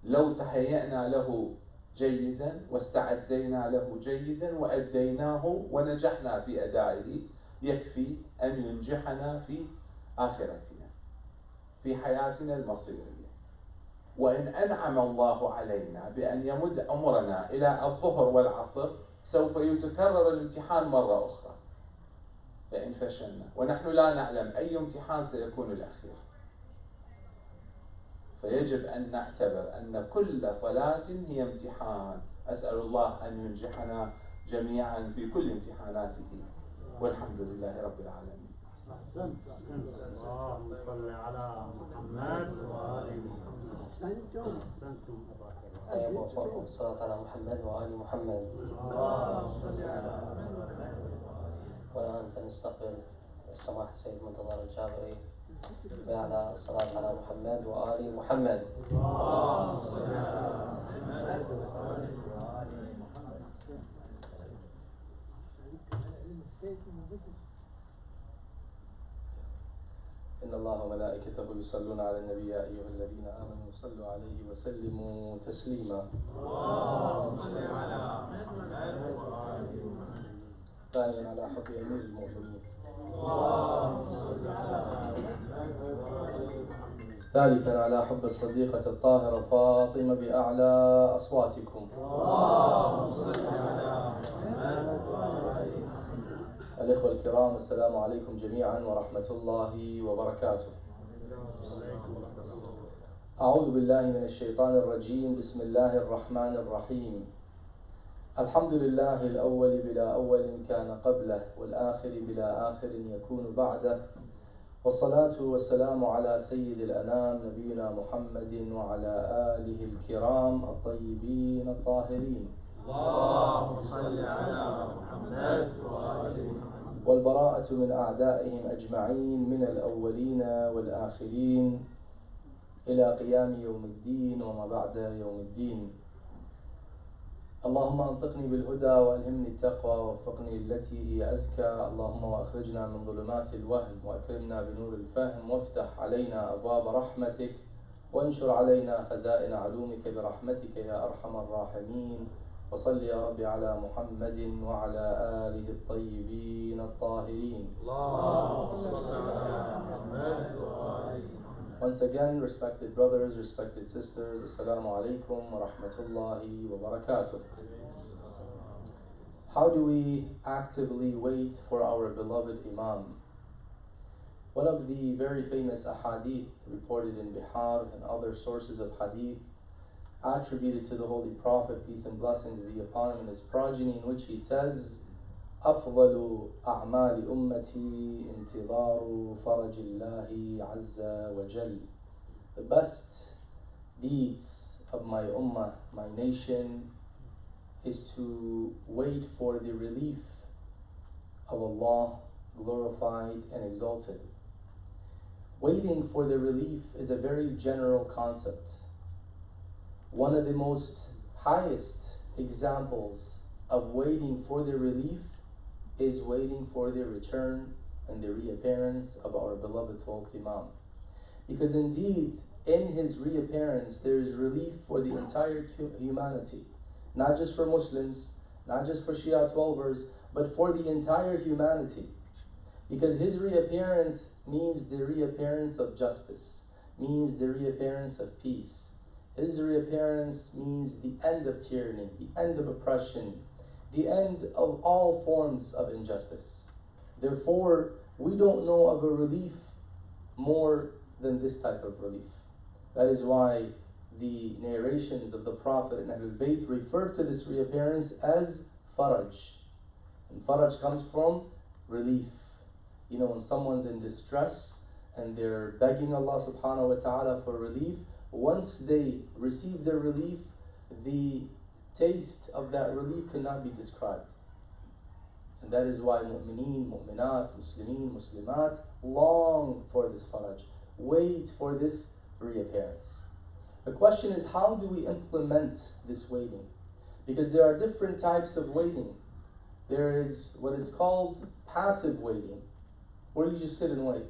لو تهيأنا له جيدا واستعدينا له جيدا وأديناه ونجحنا في أدائه، يكفي أن ينجحنا في آخرتنا، في حياتنا المصيرية. وإن أنعم الله علينا بأن يمد عمرنا إلى الظهر والعصر، سوف يتكرر الامتحان مرة أخرى فإن فشلنا، ونحن لا نعلم أي امتحان سيكون الأخير. فيجب أن نعتبر أن كل صلاة هي امتحان. أسأل الله أن ينجحنا جميعا في كل امتحاناته، والحمد لله رب العالمين. اللهم صل على محمد وآل محمد. أحسنتم. وفقكم الصلاة على محمد وآل محمد. والآن فنستقبل سماحة السيد منتظر الجابري على الصلاة على محمد وآل محمد. اللهم صل على محمد وآل محمد. إن الله وملائكته يصلون على النبي يا أيها الذين آمنوا صلوا عليه وسلموا تسليما. اللهم صل على محمد وآل محمد. ثانيا على حب أمير المؤمنين. اللهم صل على محمد وآل محمد. ثالثا على حب الصديقة الطاهرة فاطمة بأعلى أصواتكم. اللهم صل على محمد وآل محمد. الإخوة الكرام، السلام عليكم جميعا ورحمة الله وبركاته. أعوذ بالله من الشيطان الرجيم. بسم الله الرحمن الرحيم. الحمد لله الأول بلا أول كان قبله، والآخر بلا آخر يكون بعده، والصلاة والسلام على سيد الأنام نبينا محمد وعلى آله الكرام الطيبين الطاهرين. اللهم صل على محمد وآل محمد. والبراءة من أعدائهم أجمعين من الأولين والآخرين إلى قيام يوم الدين وما بعد يوم الدين. اللهم أنطقني بالهدى وألهمني التقوى ووفقني التي هي أزكى. اللهم وأخرجنا من ظلمات الوهم وأكرمنا بنور الفهم، وافتح علينا أبواب رحمتك، وانشر علينا خزائن علومك برحمتك يا أرحم الراحمين. وصل يا رب على محمد وعلى آله الطيبين الطاهرين. اللهم صل على محمد وآل محمد. Once again, respected brothers, respected sisters, Assalamu alaikum wa rahmatullahi wa barakatuh. How do we actively wait for our beloved Imam? One of the very famous ahadith reported in Bihar and other sources of hadith attributed to the Holy Prophet, peace and blessings be upon him and his progeny, in which he says, أفضل أعمال أمتي انتظار فرج الله عز وجل. The best deeds of my ummah, my nation, is to wait for the relief of Allah, glorified and exalted. Waiting for the relief is a very general concept. One of the most highest examples of waiting for the relief is waiting for the return and the reappearance of our beloved 12th Imam. Because indeed, in his reappearance, there is relief for the entire humanity. Not just for Muslims, not just for Shia 12ers, but for the entire humanity. Because his reappearance means the reappearance of justice, means the reappearance of peace. His reappearance means the end of tyranny, the end of oppression, the end of all forms of injustice. Therefore, we don't know of a relief more than this type of relief. That is why the narrations of the Prophet and Ahlul-Beyt refer to this reappearance as faraj. And faraj comes from relief. You know, when someone's in distress and they're begging Allah subhanahu wa ta'ala for relief, once they receive their relief, the taste of that relief cannot be described. And that is why mu'mineen, mu'minat, muslimin, muslimat long for this faraj, wait for this reappearance. The question is, how do we implement this waiting? Because there are different types of waiting. There is what is called passive waiting, where you just sit and wait.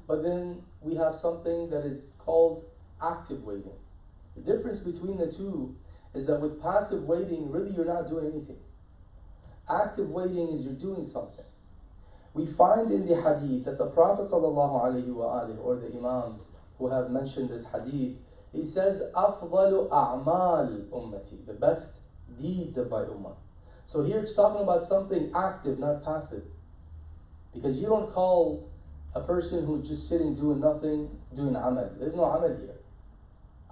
But then we have something that is called active waiting. The difference between the two is that with passive waiting, really you're not doing anything. Active waiting is you're doing something. We find in the hadith that the Prophet ﷺ, or the imams who have mentioned this hadith, he says, أفضل أعمال أمتي, the best deeds of my ummah. So here it's talking about something active, not passive. Because you don't call a person who's just sitting doing nothing, doing amal. There's no amal here.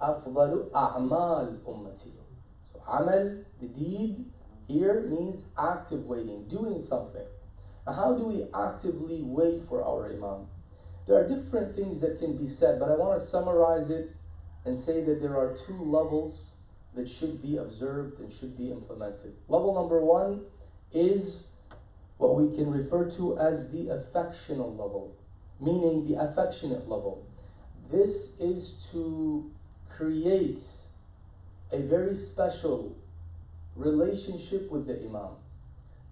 أفضل أعمال أمتي. So amal, the deed, here means active waiting, doing something. Now how do we actively wait for our imam? There are different things that can be said, but I want to summarize it and say that there are two levels that should be observed and should be implemented. Level number one is what we can refer to as the affectional level, meaning the affectionate level. This is to create a very special relationship with the imam,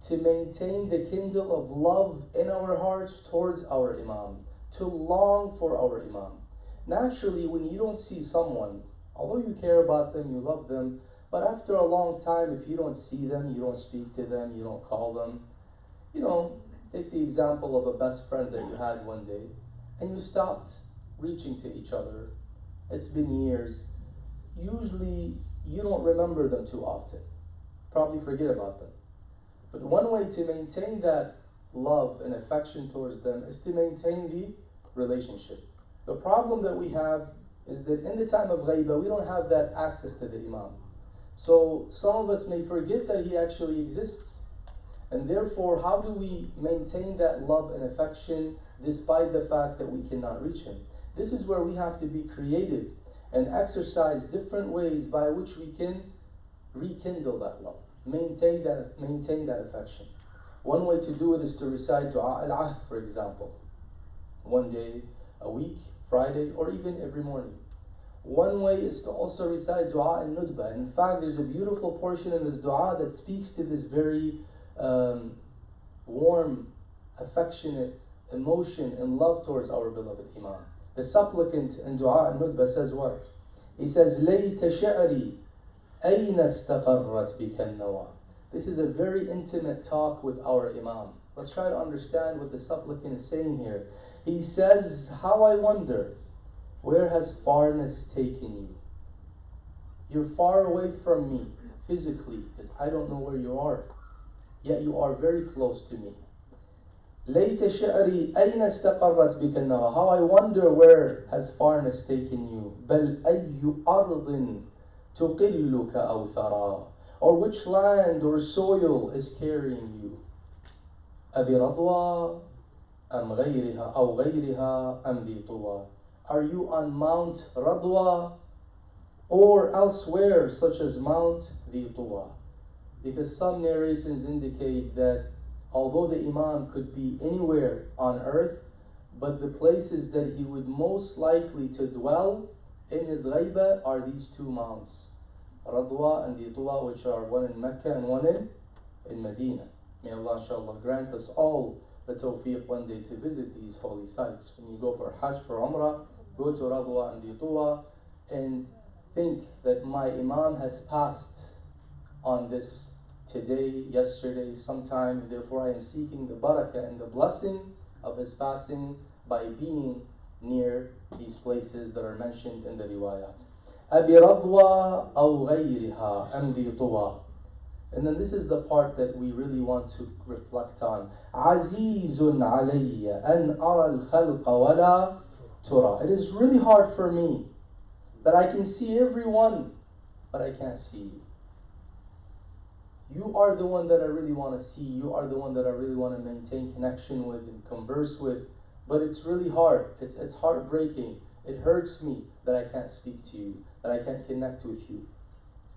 to maintain the kindle of love in our hearts towards our imam, to long for our imam. Naturally, when you don't see someone, although you care about them, you love them, but after a long time, if you don't see them, you don't speak to them, you don't call them, take the example of a best friend that you had one day, and you stopped reaching to each other. It's been years. Usually, you don't remember them too often. Probably forget about them. But one way to maintain that love and affection towards them is to maintain the relationship. The problem that we have is that in the time of ghaibah, we don't have that access to the imam. So some of us may forget that he actually exists. And therefore, how do we maintain that love and affection despite the fact that we cannot reach him? This is where we have to be creative and exercise different ways by which we can rekindle that love, maintain that affection. One way to do it is to recite Dua al-Ahd, for example, one day a week, Friday, or even every morning. One way is to also recite Dua al-Nudba. In fact, there's a beautiful portion in this dua that speaks to this very warm, affectionate emotion and love towards our beloved Imam. The supplicant in Dua al-Nudba says what? He says, لَيْتَ شَعْرِي أَيْنَ اسْتَقَرَّتْ بِكَ النَّوَى. This is a very intimate talk with our Imam. Let's try to understand what the supplicant is saying here. He says, how I wonder, where has farness taken you? You're far away from me physically because I don't know where you are. Yet you are very close to me. لَيْتَ شَعْرِي أَيْنَ اسْتَقَرَّتْ بِكَ النَّوَى. How I wonder, where has farness taken you? بَلْ أَيُّ أَرْضٍ تُقِلُّكَ أَوْ ثَرَى. Or which land or soil is carrying you? أَبِرَضْوَى أَمْ غَيْرِهَا أَوْ غَيْرِهَا أَمْ ذِي طُوَى. Are you on Mount Radwa or elsewhere, such as Mount Dhi Tuwa? Because some narrations indicate that although the Imam could be anywhere on earth, but the places that he would most likely to dwell in his ghaibah are these two mounts, Radwa and Dhi Tuwa, which are one in Mecca and one in Medina. May Allah inshallah grant us all the tawfiq one day to visit these holy sites. When you go for Hajj, for Umrah, go to Radwa and Dhi Tuwa and think that my Imam has passed on this today, yesterday, sometime, and therefore I am seeking the barakah and the blessing of his passing by being near these places that are mentioned in the riwayat. أَبِ رَضْوَى أَوْ غَيْرِهَا أَمْ ذِي طُوَى. And then this is the part that we really want to reflect on. عَزِيزٌ عَلَيَّ أَنْ أَرَى الْخَلْقَ وَلَا تُرَى. It is really hard for me that I can see everyone, but I can't see you. You are the one that I really want to see. You are the one that I really want to maintain connection with and converse with. But it's really hard. It's heartbreaking. It hurts me that I can't speak to you, that I can't connect with you.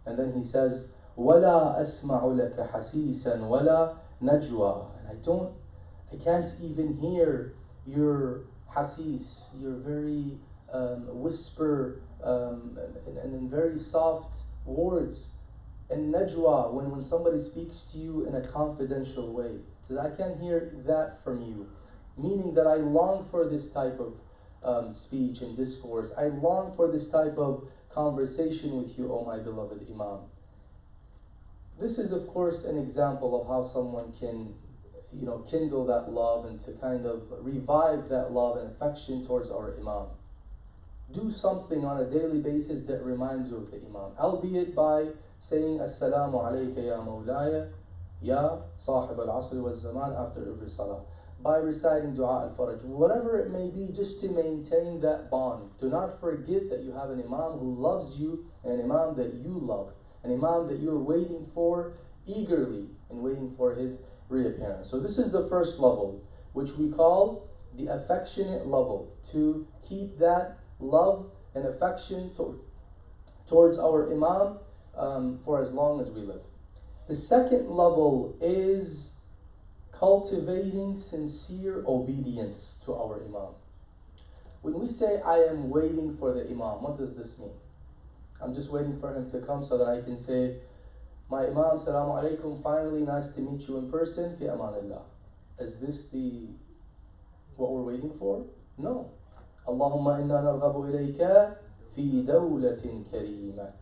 And then he says, وَلَا أَسْمَعُ لَكَ حَسِيسًا وَلَا نَجْوَى. And I can't even hear your hasis, your very whisper and in very soft words. And najwa, when somebody speaks to you in a confidential way. So I can't hear that from you. Meaning that I long for this type of speech and discourse. I long for this type of conversation with you, O my beloved Imam. This is, of course, an example of how someone can, kindle that love and to kind of revive that love and affection towards our Imam. Do something on a daily basis that reminds you of the Imam, albeit by saying Assalamu alayka ya mawlaya ya sahib al-asr wal-zaman after every salah, by reciting Dua al-Faraj, whatever it may be, just to maintain that bond. Do not forget that you have an Imam who loves you, and an Imam that you love, an Imam that you're waiting for eagerly and waiting for his reappearance. So this is the first level, which we call the affectionate level, to keep that love and affection towards our Imam for as long as we live. The second level is cultivating sincere obedience to our Imam. When we say, I am waiting for the Imam, what does this mean? I'm just waiting for him to come so that I can say, my Imam, Assalamu alaikum, finally nice to meet you in person, fi amanillah. Is this what we're waiting for? No. Allahumma inna narghabu ilayka fi dawlatin kareemah.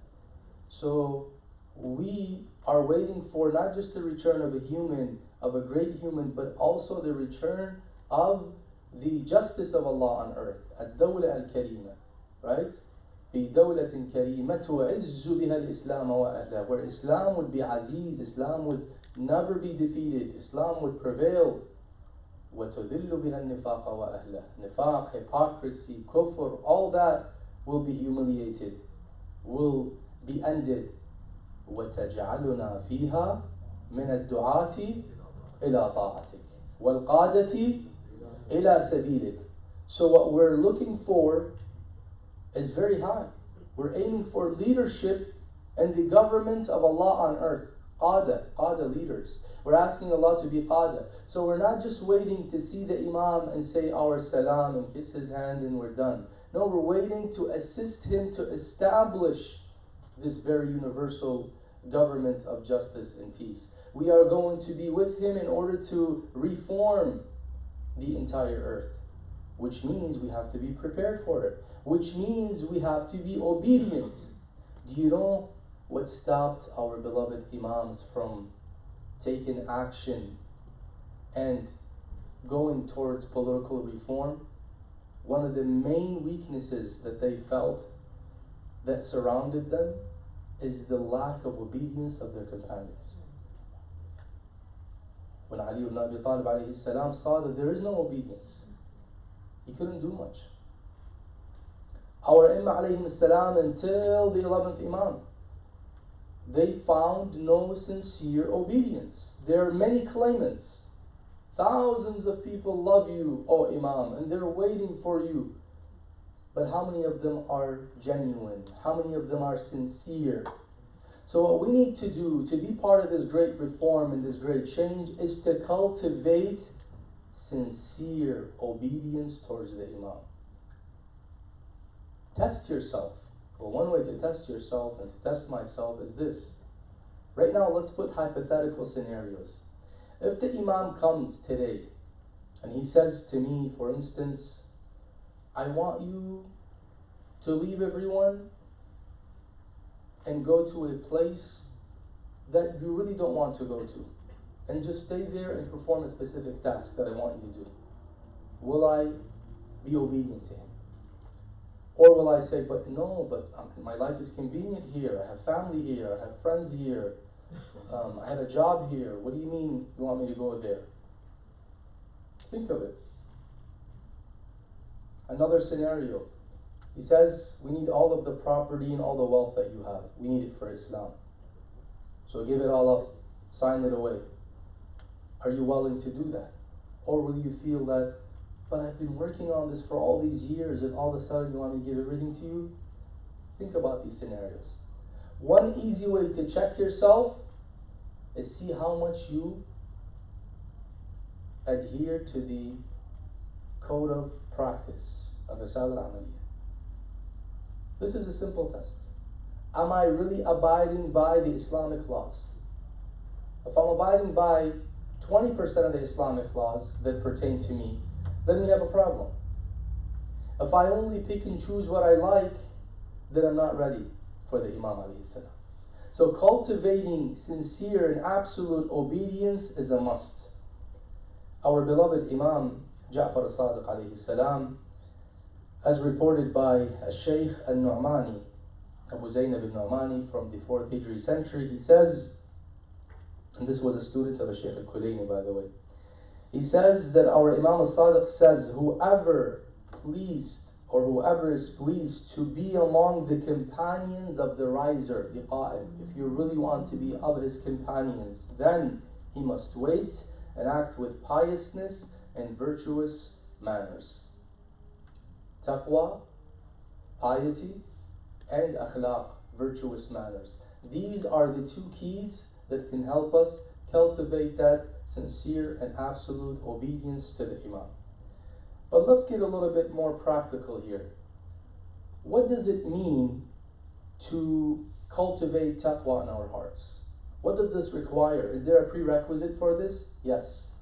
So we are waiting for not just the return of a great human, but also the return of the justice of Allah on earth. Ad-dawla al-kareemah, right? في دولة كريمة تعز بها الإسلام وأهله, where Islam would be aziz, Islam would never be defeated, Islam would prevail. وتذل بها النفاق وأهله, nifaq, hypocrisy, kufr, all that will be humiliated, will be ended. وتجعلنا فيها من الدعاة إلى طاعتك والقادة إلى سبيلك. So what we're looking for is very high. We're aiming for leadership and the government of Allah on earth. Qada leaders. We're asking Allah to be Qada. So we're not just waiting to see the Imam and say our salam and kiss his hand and we're done. No, we're waiting to assist him to establish this very universal government of justice and peace. We are going to be with him in order to reform the entire earth, which means we have to be prepared for it, which means we have to be obedient. Do you know what stopped our beloved Imams from taking action and going towards political reform? One of the main weaknesses that they felt that surrounded them is the lack of obedience of their companions. When Ali ibn Abi Talib alayhi salam saw that there is no obedience, he couldn't do much. Our Imam alayhi salam, until the 11th Imam, they found no sincere obedience. There are many claimants. Thousands of people love you, O Imam, and they're waiting for you. But how many of them are genuine? How many of them are sincere? So what we need to do to be part of this great reform and this great change is to cultivate sincere obedience towards the Imam. Test yourself. Well, one way to test yourself and to test myself is this. Right now, let's put hypothetical scenarios. If the Imam comes today and he says to me, for instance, I want you to leave everyone and go to a place that you really don't want to go to, and just stay there and perform a specific task that I want you to do. Will I be obedient to him? Or will I say, but my life is convenient here, I have family here, I have friends here, I have a job here, what do you mean you want me to go there? Think of it. Another scenario. He says, we need all of the property and all the wealth that you have. We need it for Islam. So give it all up. Sign it away. Are you willing to do that? Or will you feel that, but I've been working on this for all these years and all of a sudden you want me to give everything to you? Think about these scenarios. One easy way to check yourself is see how much you adhere to the code of practice of Risala al-Amaliyah. This is a simple test. Am I really abiding by the Islamic laws? If I'm abiding by 20% of the Islamic laws that pertain to me, then we have a problem. If I only pick and choose what I like, then I'm not ready for the Imam alayhi salam. So cultivating sincere and absolute obedience is a must. Our beloved Imam Ja'far as-Sadiq alayhi salam, as reported by Shaykh al-Nu'mani, Abu Zaynab al-Nu'mani from the 4th Hijri century, he says, and this was a student of Shaykh al-Kulayni, by the way, he says that our Imam al-Sadiq says, whoever is pleased to be among the companions of the riser, the qa'im, if you really want to be of his companions, then he must wait and act with piousness and virtuous manners. Taqwa, piety, and akhlaq, virtuous manners. These are the two keys that can help us cultivate that sincere and absolute obedience to the Imam. But let's get a little bit more practical here. What does it mean to cultivate taqwa in our hearts? What does this require? Is there a prerequisite for this? Yes.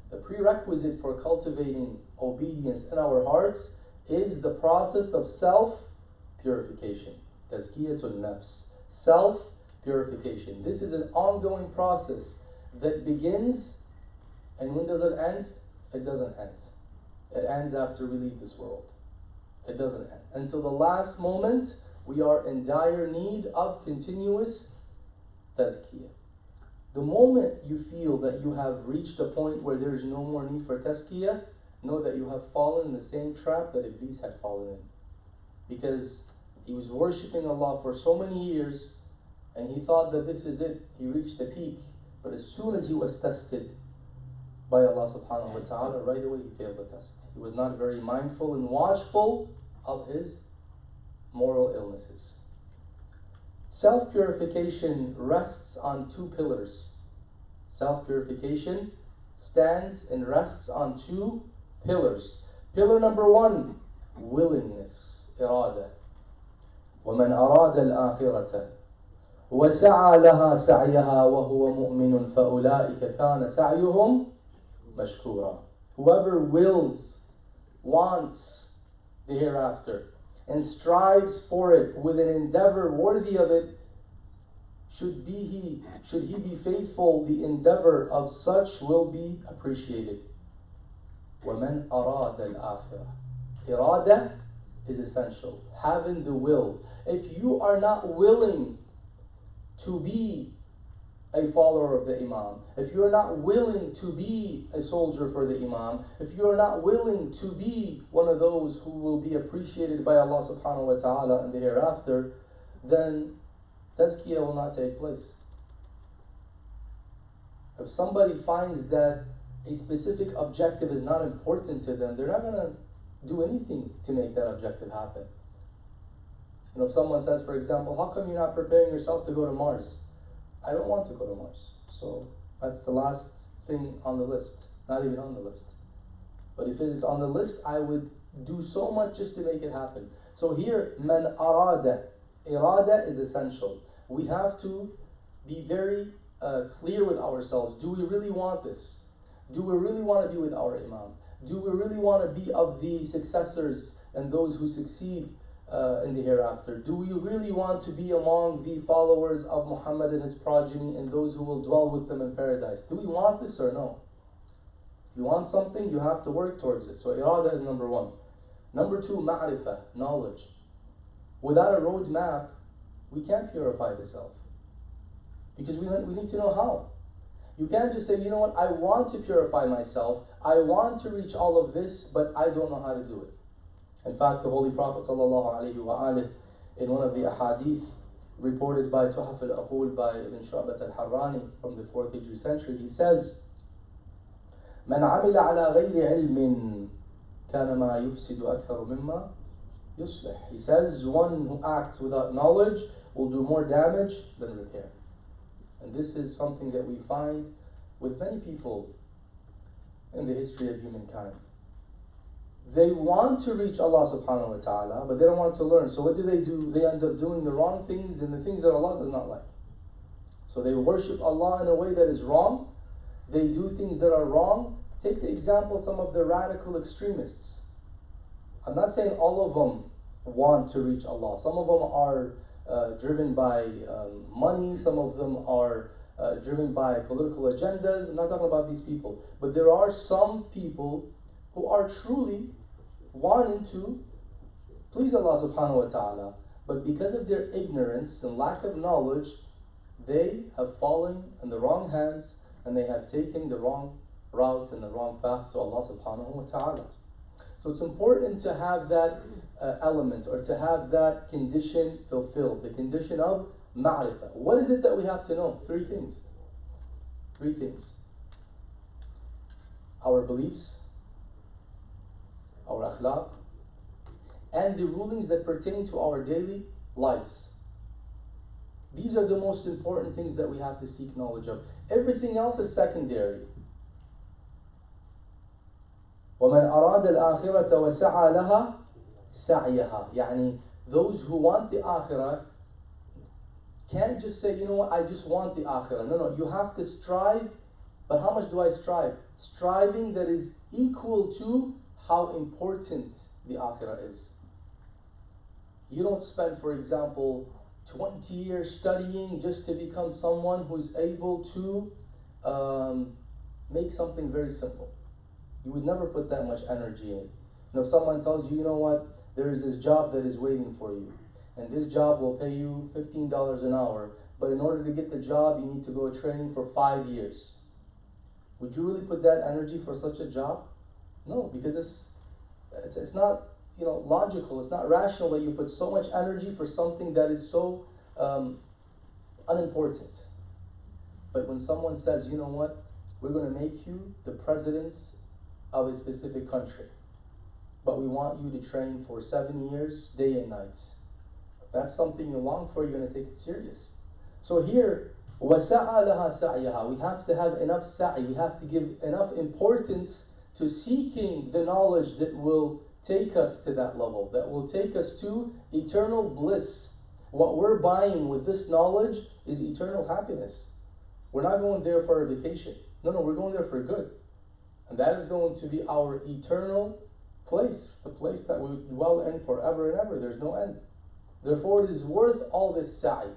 The prerequisite for cultivating obedience in our hearts is the process of self-purification. Tazkiyatun nafs. Self-purification. This is an ongoing process that begins, and when does it end? It doesn't end. It ends after we leave this world. It doesn't end. Until the last moment, we are in dire need of continuous tazkiyah. The moment you feel that you have reached a point where there is no more need for tazkiyah, know that you have fallen in the same trap that Iblis had fallen in. Because he was worshipping Allah for so many years, and he thought that this is it. He reached the peak. But as soon as he was tested by Allah subhanahu wa ta'ala, right away he failed the test. He was not very mindful and watchful of his moral illnesses. Self-purification rests on two pillars. Self-purification stands and rests on two pillars. Pillar number one, willingness, irada. وَمَنْ أَرَادَ الْآخِرَةَ وَسَعَى لَهَا سَعْيَهَا وَهُوَ مُؤْمِنٌ فَأُولَٰئِكَ كَانَ سَعْيُهُمْ مَشْكُورًا. Whoever wills, wants the hereafter, and strives for it with an endeavor worthy of it, should he be faithful, the endeavor of such will be appreciated. وَمَنْ أَرَادَ الْآخِرَةَ. Irada is essential. Having the will. If you are not willing to be a follower of the Imam, if you are not willing to be a soldier for the Imam, if you are not willing to be one of those who will be appreciated by Allah subhanahu wa ta'ala in the hereafter, then tazkiyah will not take place. If somebody finds that a specific objective is not important to them, they're not going to do anything to make that objective happen. You know, if someone says, for example, how come you're not preparing yourself to go to Mars? I don't want to go to Mars. So that's the last thing on the list. Not even on the list. But if it is on the list, I would do so much just to make it happen. So here, man arada. Irada is essential. We have to be very clear with ourselves. Do we really want this? Do we really want to be with our Imam? Do we really want to be of the successors and those who succeed in the hereafter? Do we really want to be among the followers of Muhammad and his progeny and those who will dwell with them in paradise? Do we want this or no? If you want something, you have to work towards it. So irada is number one. Number two, ma'rifah, knowledge. Without a roadmap, we can't purify the self. Because we need to know how. You can't just say, you know what, I want to purify myself, I want to reach all of this, but I don't know how to do it. In fact, the Holy Prophet ﷺ, in one of the ahadith reported by Tuhaf al-Aqul by Ibn Shu'bat al-Harrani from the 4th Hijri century, he says, مَنْ عَمِلَ عَلَى غَيْرِ عِلْمٍ كَانَ مَا يُفْسِدُ أَكْثَرُ مِمَّا يُصْلِحُ. He says, one who acts without knowledge will do more damage than repair. And this is something that we find with many people in the history of humankind. They want to reach Allah subhanahu wa ta'ala, but they don't want to learn. So what do? They end up doing the wrong things and the things that Allah does not like. So they worship Allah in a way that is wrong. They do things that are wrong. Take the example of some of the radical extremists. I'm not saying all of them want to reach Allah. Some of them are driven by money, some of them are driven by political agendas. I'm not talking about these people. But there are some people who are truly wanting to please Allah subhanahu wa ta'ala. But because of their ignorance and lack of knowledge, they have fallen in the wrong hands and they have taken the wrong route and the wrong path to Allah subhanahu wa ta'ala. So it's important to have that element, or to have that condition fulfilled, the condition of ma'rifah. What is it that we have to know? Three things. Three things. Our beliefs, our akhlaq, and the rulings that pertain to our daily lives. These are the most important things that we have to seek knowledge of. Everything else is secondary. وَمَنْ أَرَادَ الْآخِرَةَ وَسَعَى لَهَا سَعْيَهَا. يعني those who want the akhirah can't just say, you know what, I just want the akhirah. No, you have to strive. But how much do I strive? Striving that is equal to how important the akhirah is. You don't spend, for example, 20 years studying just to become someone who's able to make something very simple. You would never put that much energy in it. And if someone tells you, you know what, there is this job that is waiting for you, and this job will pay you $15 an hour, but in order to get the job, you need to go training for 5 years. Would you really put that energy for such a job? No, because it's not, logical. It's not rational that you put so much energy for something that is so unimportant. But when someone says, you know what, we're going to make you the president of a specific country, but we want you to train for 7 years, day and night. If that's something you long for, you're going to take it serious. So here, وَسَعَى لَهَا سَعْيَهَا. We have to have enough sa'i. We have to give enough importance to seeking the knowledge that will take us to that level, that will take us to eternal bliss. What we're buying with this knowledge is eternal happiness. We're not going there for a vacation. No, we're going there for good. And that is going to be our eternal place, the place that we dwell in forever and ever. There's no end. Therefore, it is worth all this sa'i.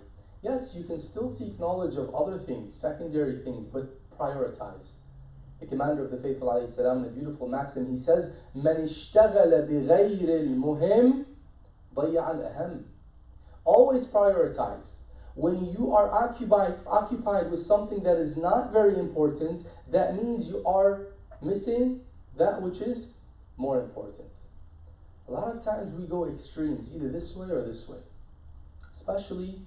Yes, you can still seek knowledge of other things, secondary things, but prioritize. The commander of the faithful, alayhi salam, the beautiful maxim, he says, مَنِ اشْتَغَلَ بِغَيْرِ الْمُهِمِ ضَيَّعَ الْأَهَمِ. Always prioritize. When you are occupied with something that is not very important, that means you are missing that which is more important. A lot of times we go extremes, either this way or this way. Especially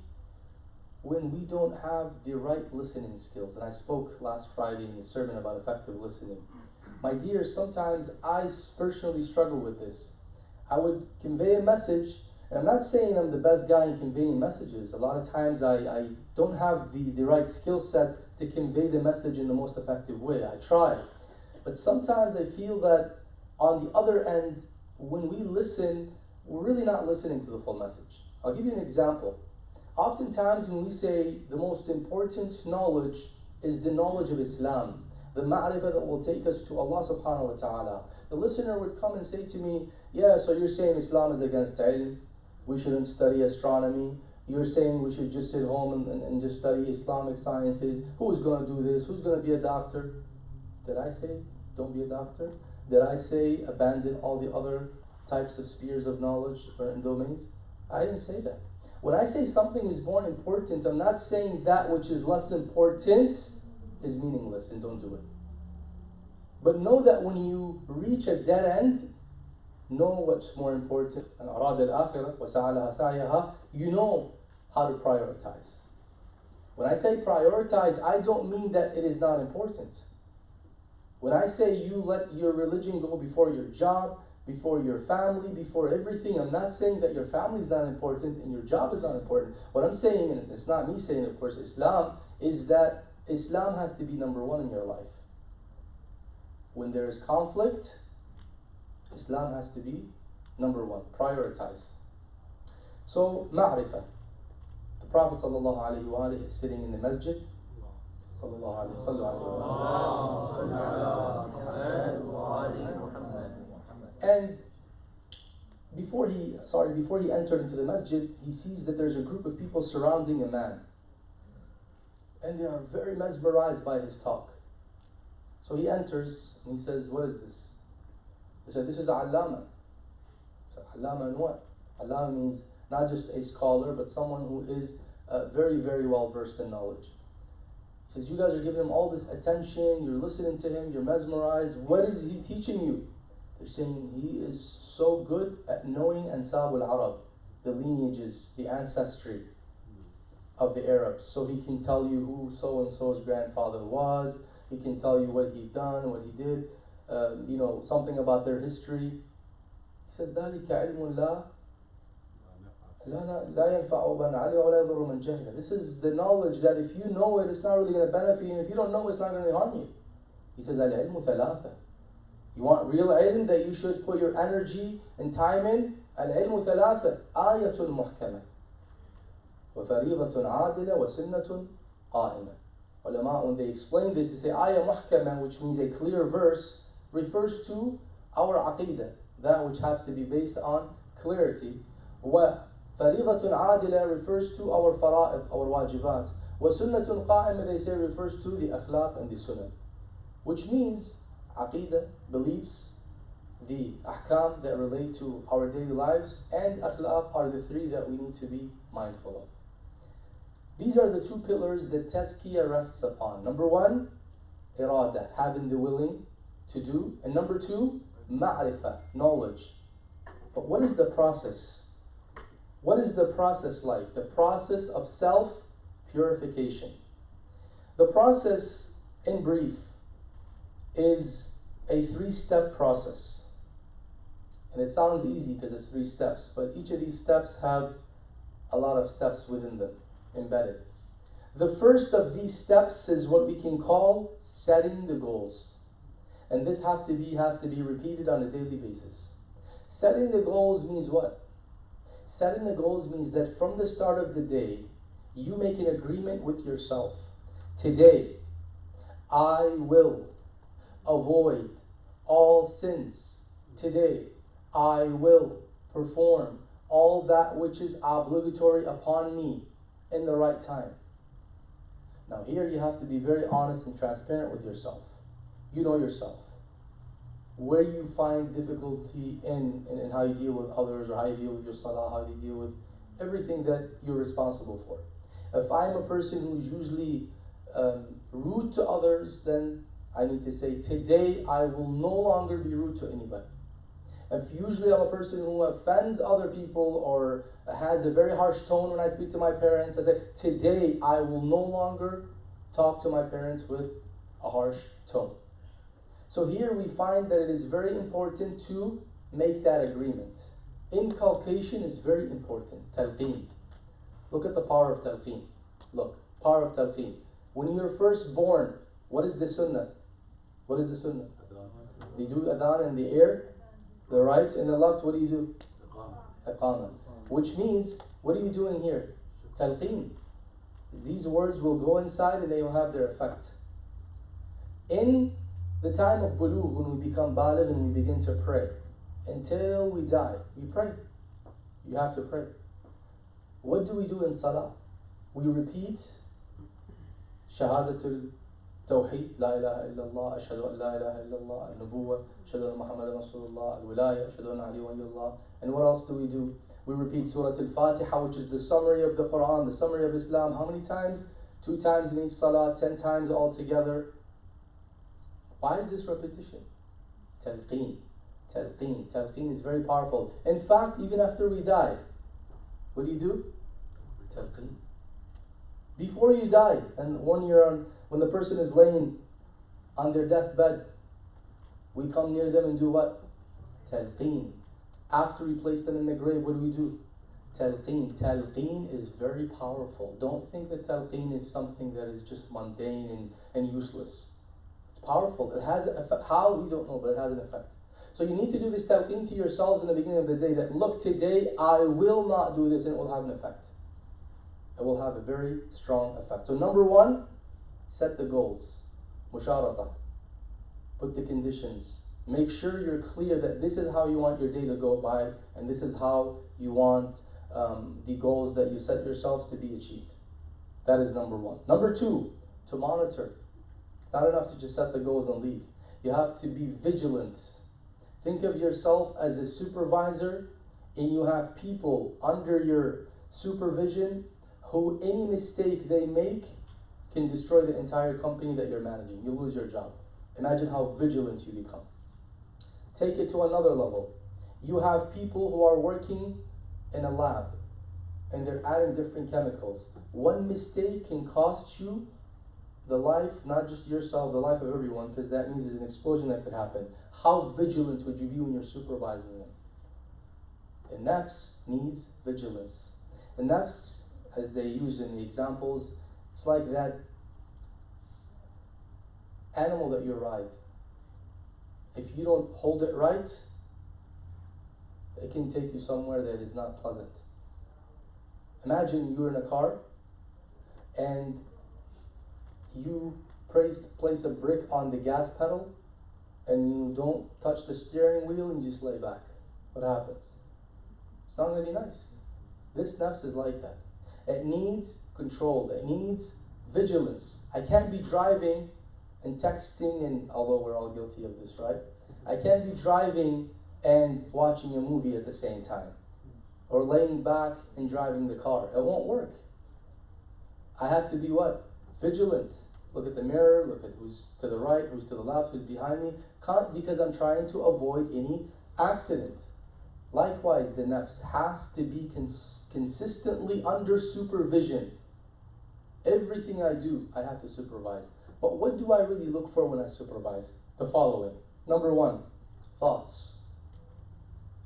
when we don't have the right listening skills. And I spoke last Friday in the sermon about effective listening. My dears, sometimes I personally struggle with this. I would convey a message, and I'm not saying I'm the best guy in conveying messages. A lot of times I don't have the right skill set to convey the message in the most effective way. I try. But sometimes I feel that on the other end, when we listen, we're really not listening to the full message. I'll give you an example. Oftentimes when we say the most important knowledge is the knowledge of Islam, the ma'rifah that will take us to Allah subhanahu wa ta'ala, the listener would come and say to me, yeah, so you're saying Islam is against ilm, we shouldn't study astronomy, you're saying we should just sit home and just study Islamic sciences, who's going to do this, who's going to be a doctor? Did I say don't be a doctor? Did I say abandon all the other types of spheres of knowledge and domains? I didn't say that. When I say something is more important, I'm not saying that which is less important is meaningless and don't do it. But know that when you reach a dead end, know what's more important. And أراد الآخرة وسعى لها سعيها. You know how to prioritize. When I say prioritize, I don't mean that it is not important. When I say you let your religion go before your job, before your family, before everything, I'm not saying that your family is not important and your job is not important. What I'm saying, and it's not me saying, of course, Islam, is that Islam has to be number one in your life. When there is conflict, Islam has to be number one. Prioritize. So, ma'rifah. The Prophet ﷺ is sitting in the masjid. And before he entered into the masjid, he sees that there's a group of people surrounding a man. And they are very mesmerized by his talk. So he enters and he says, what is this? He said, this is Allama. So Allama and what? Allama means not just a scholar, but someone who is very, very well versed in knowledge. He says, you guys are giving him all this attention, you're listening to him, you're mesmerized. What is he teaching you? They're saying he is so good at knowing Ansab al-Arab, the lineages, the ancestry of the Arabs. So he can tell you who so-and-so's grandfather was, he can tell you what he done, what he did, something about their history. He says, ذَلِكَ عِلْمٌ لَا يَنْفَعُ مَنْ عَلِمَ وَلَا يَضُرُّ مَنْ جَهِلَ. This is the knowledge that if you know it, it's not really going to benefit you, and if you don't know it, it's not going to harm you. He says, الْعِلْمُ ثَلَاثَةٌ. You want real ilm that you should put your energy and time in? العلم ثلاثة آية محكمة وفريضة عادلة وسنة قائمة. Ulama, when they explain this, they say ayah muhkama, which means a clear verse, refers to our aqidah, that which has to be based on clarity. وفريضة عادلة refers to our fara'id, our wajibat. وسنة قائمة, they say, refers to the akhlaq and the sunnah, which means aqidah, beliefs, the ahkam that relate to our daily lives, and akhlaq are the three that we need to be mindful of. These are the two pillars that tazkiyah rests upon. Number one, irada, having the willing to do. And number two, ma'rifah, knowledge. But what is the process? What is the process like? The process of self-purification. The process, in brief, is a 3-step process. And it sounds easy because it's 3 steps, but each of these steps have a lot of steps within them, embedded. The first of these steps is what we can call setting the goals. And this has to be repeated on a daily basis. Setting the goals means what? Setting the goals means that from the start of the day, you make an agreement with yourself. Today, I will avoid all sins. Today, I will perform all that which is obligatory upon me in the right time. Now here you have to be very honest and transparent with yourself. You know yourself. Where you find difficulty in how you deal with others, or how you deal with your salah, how you deal with everything that you're responsible for. If I'm a person who's usually rude to others, then I need to say, today I will no longer be rude to anybody. If usually I'm a person who offends other people or has a very harsh tone when I speak to my parents, I say, today I will no longer talk to my parents with a harsh tone. So here we find that it is very important to make that agreement. Inculcation is very important. Talqeen. Look at the power of talqeen. Look, power of talqeen. When you're first born, what is the sunnah? What is the sunnah? They do adhan in the air, the right and the left. What do you do? Iqama. Which means, what are you doing here? Talqeen. These words will go inside and they will have their effect. In the time of bulugh, when we become baligh and we begin to pray, until we die, we pray. You have to pray. What do we do in salah? We repeat Shahadatul Tawheed, La ilaha illallah, Ashhadu an la ilaha illallah, Al-Nubuwwah, Ashhadu anna Muhammadan Rasulullah, Al-Wilayah, Ashhadu anna Ali waliyullah. And what else do we do? We repeat Surah Al-Fatiha, which is the summary of the Quran, the summary of Islam. How many times? 2 times in each salah, 10 times altogether. Why is this repetition? Talqeen. Talqeen. Talqeen is very powerful. In fact, even after we die, what do? Talqeen. Before you die, and when the person is laying on their deathbed, we come near them and do what? Talqeen. After we place them in the grave, what do? Talqeen. Talqeen is very powerful. Don't think that talqeen is something that is just mundane and useless. It's powerful. It has an effect. How? We don't know, but it has an effect. So you need to do this talqeen to yourselves in the beginning of the day, that look, today I will not do this, and it will have an effect. It will have a very strong effect. So number 1, set the goals. Musharata. Put the conditions. Make sure you're clear that this is how you want your day to go by, and this is how you want the goals that you set yourselves to be achieved. That is number one. Number two, to monitor. It's not enough to just set the goals and leave. You have to be vigilant. Think of yourself as a supervisor, and you have people under your supervision who any mistake they make can destroy the entire company that you're managing. You lose your job. Imagine how vigilant you become. Take it to another level. You have people who are working in a lab and they're adding different chemicals. One mistake can cost you the life, not just yourself, the life of everyone, because that means there's an explosion that could happen. How vigilant would you be when you're supervising them? The nafs needs vigilance. The nafs, as they use in the examples, it's like that animal that you ride. If you don't hold it right, it can take you somewhere that is not pleasant. Imagine you're in a car and you place a brick on the gas pedal and you don't touch the steering wheel and you just lay back. What happens? It's not going to be nice. This nafs is like that. It needs control. It needs vigilance. I can't be driving and texting, and although we're all guilty of this, right? I can't be driving and watching a movie at the same time, or laying back and driving the car. It won't work. I have to be what? Vigilant. Look at the mirror, look at who's to the right, who's to the left, who's behind me, because I'm trying to avoid any accident. Likewise, the nafs has to be consistently under supervision. Everything I do, I have to supervise. But what do I really look for when I supervise? The following. Number one, thoughts.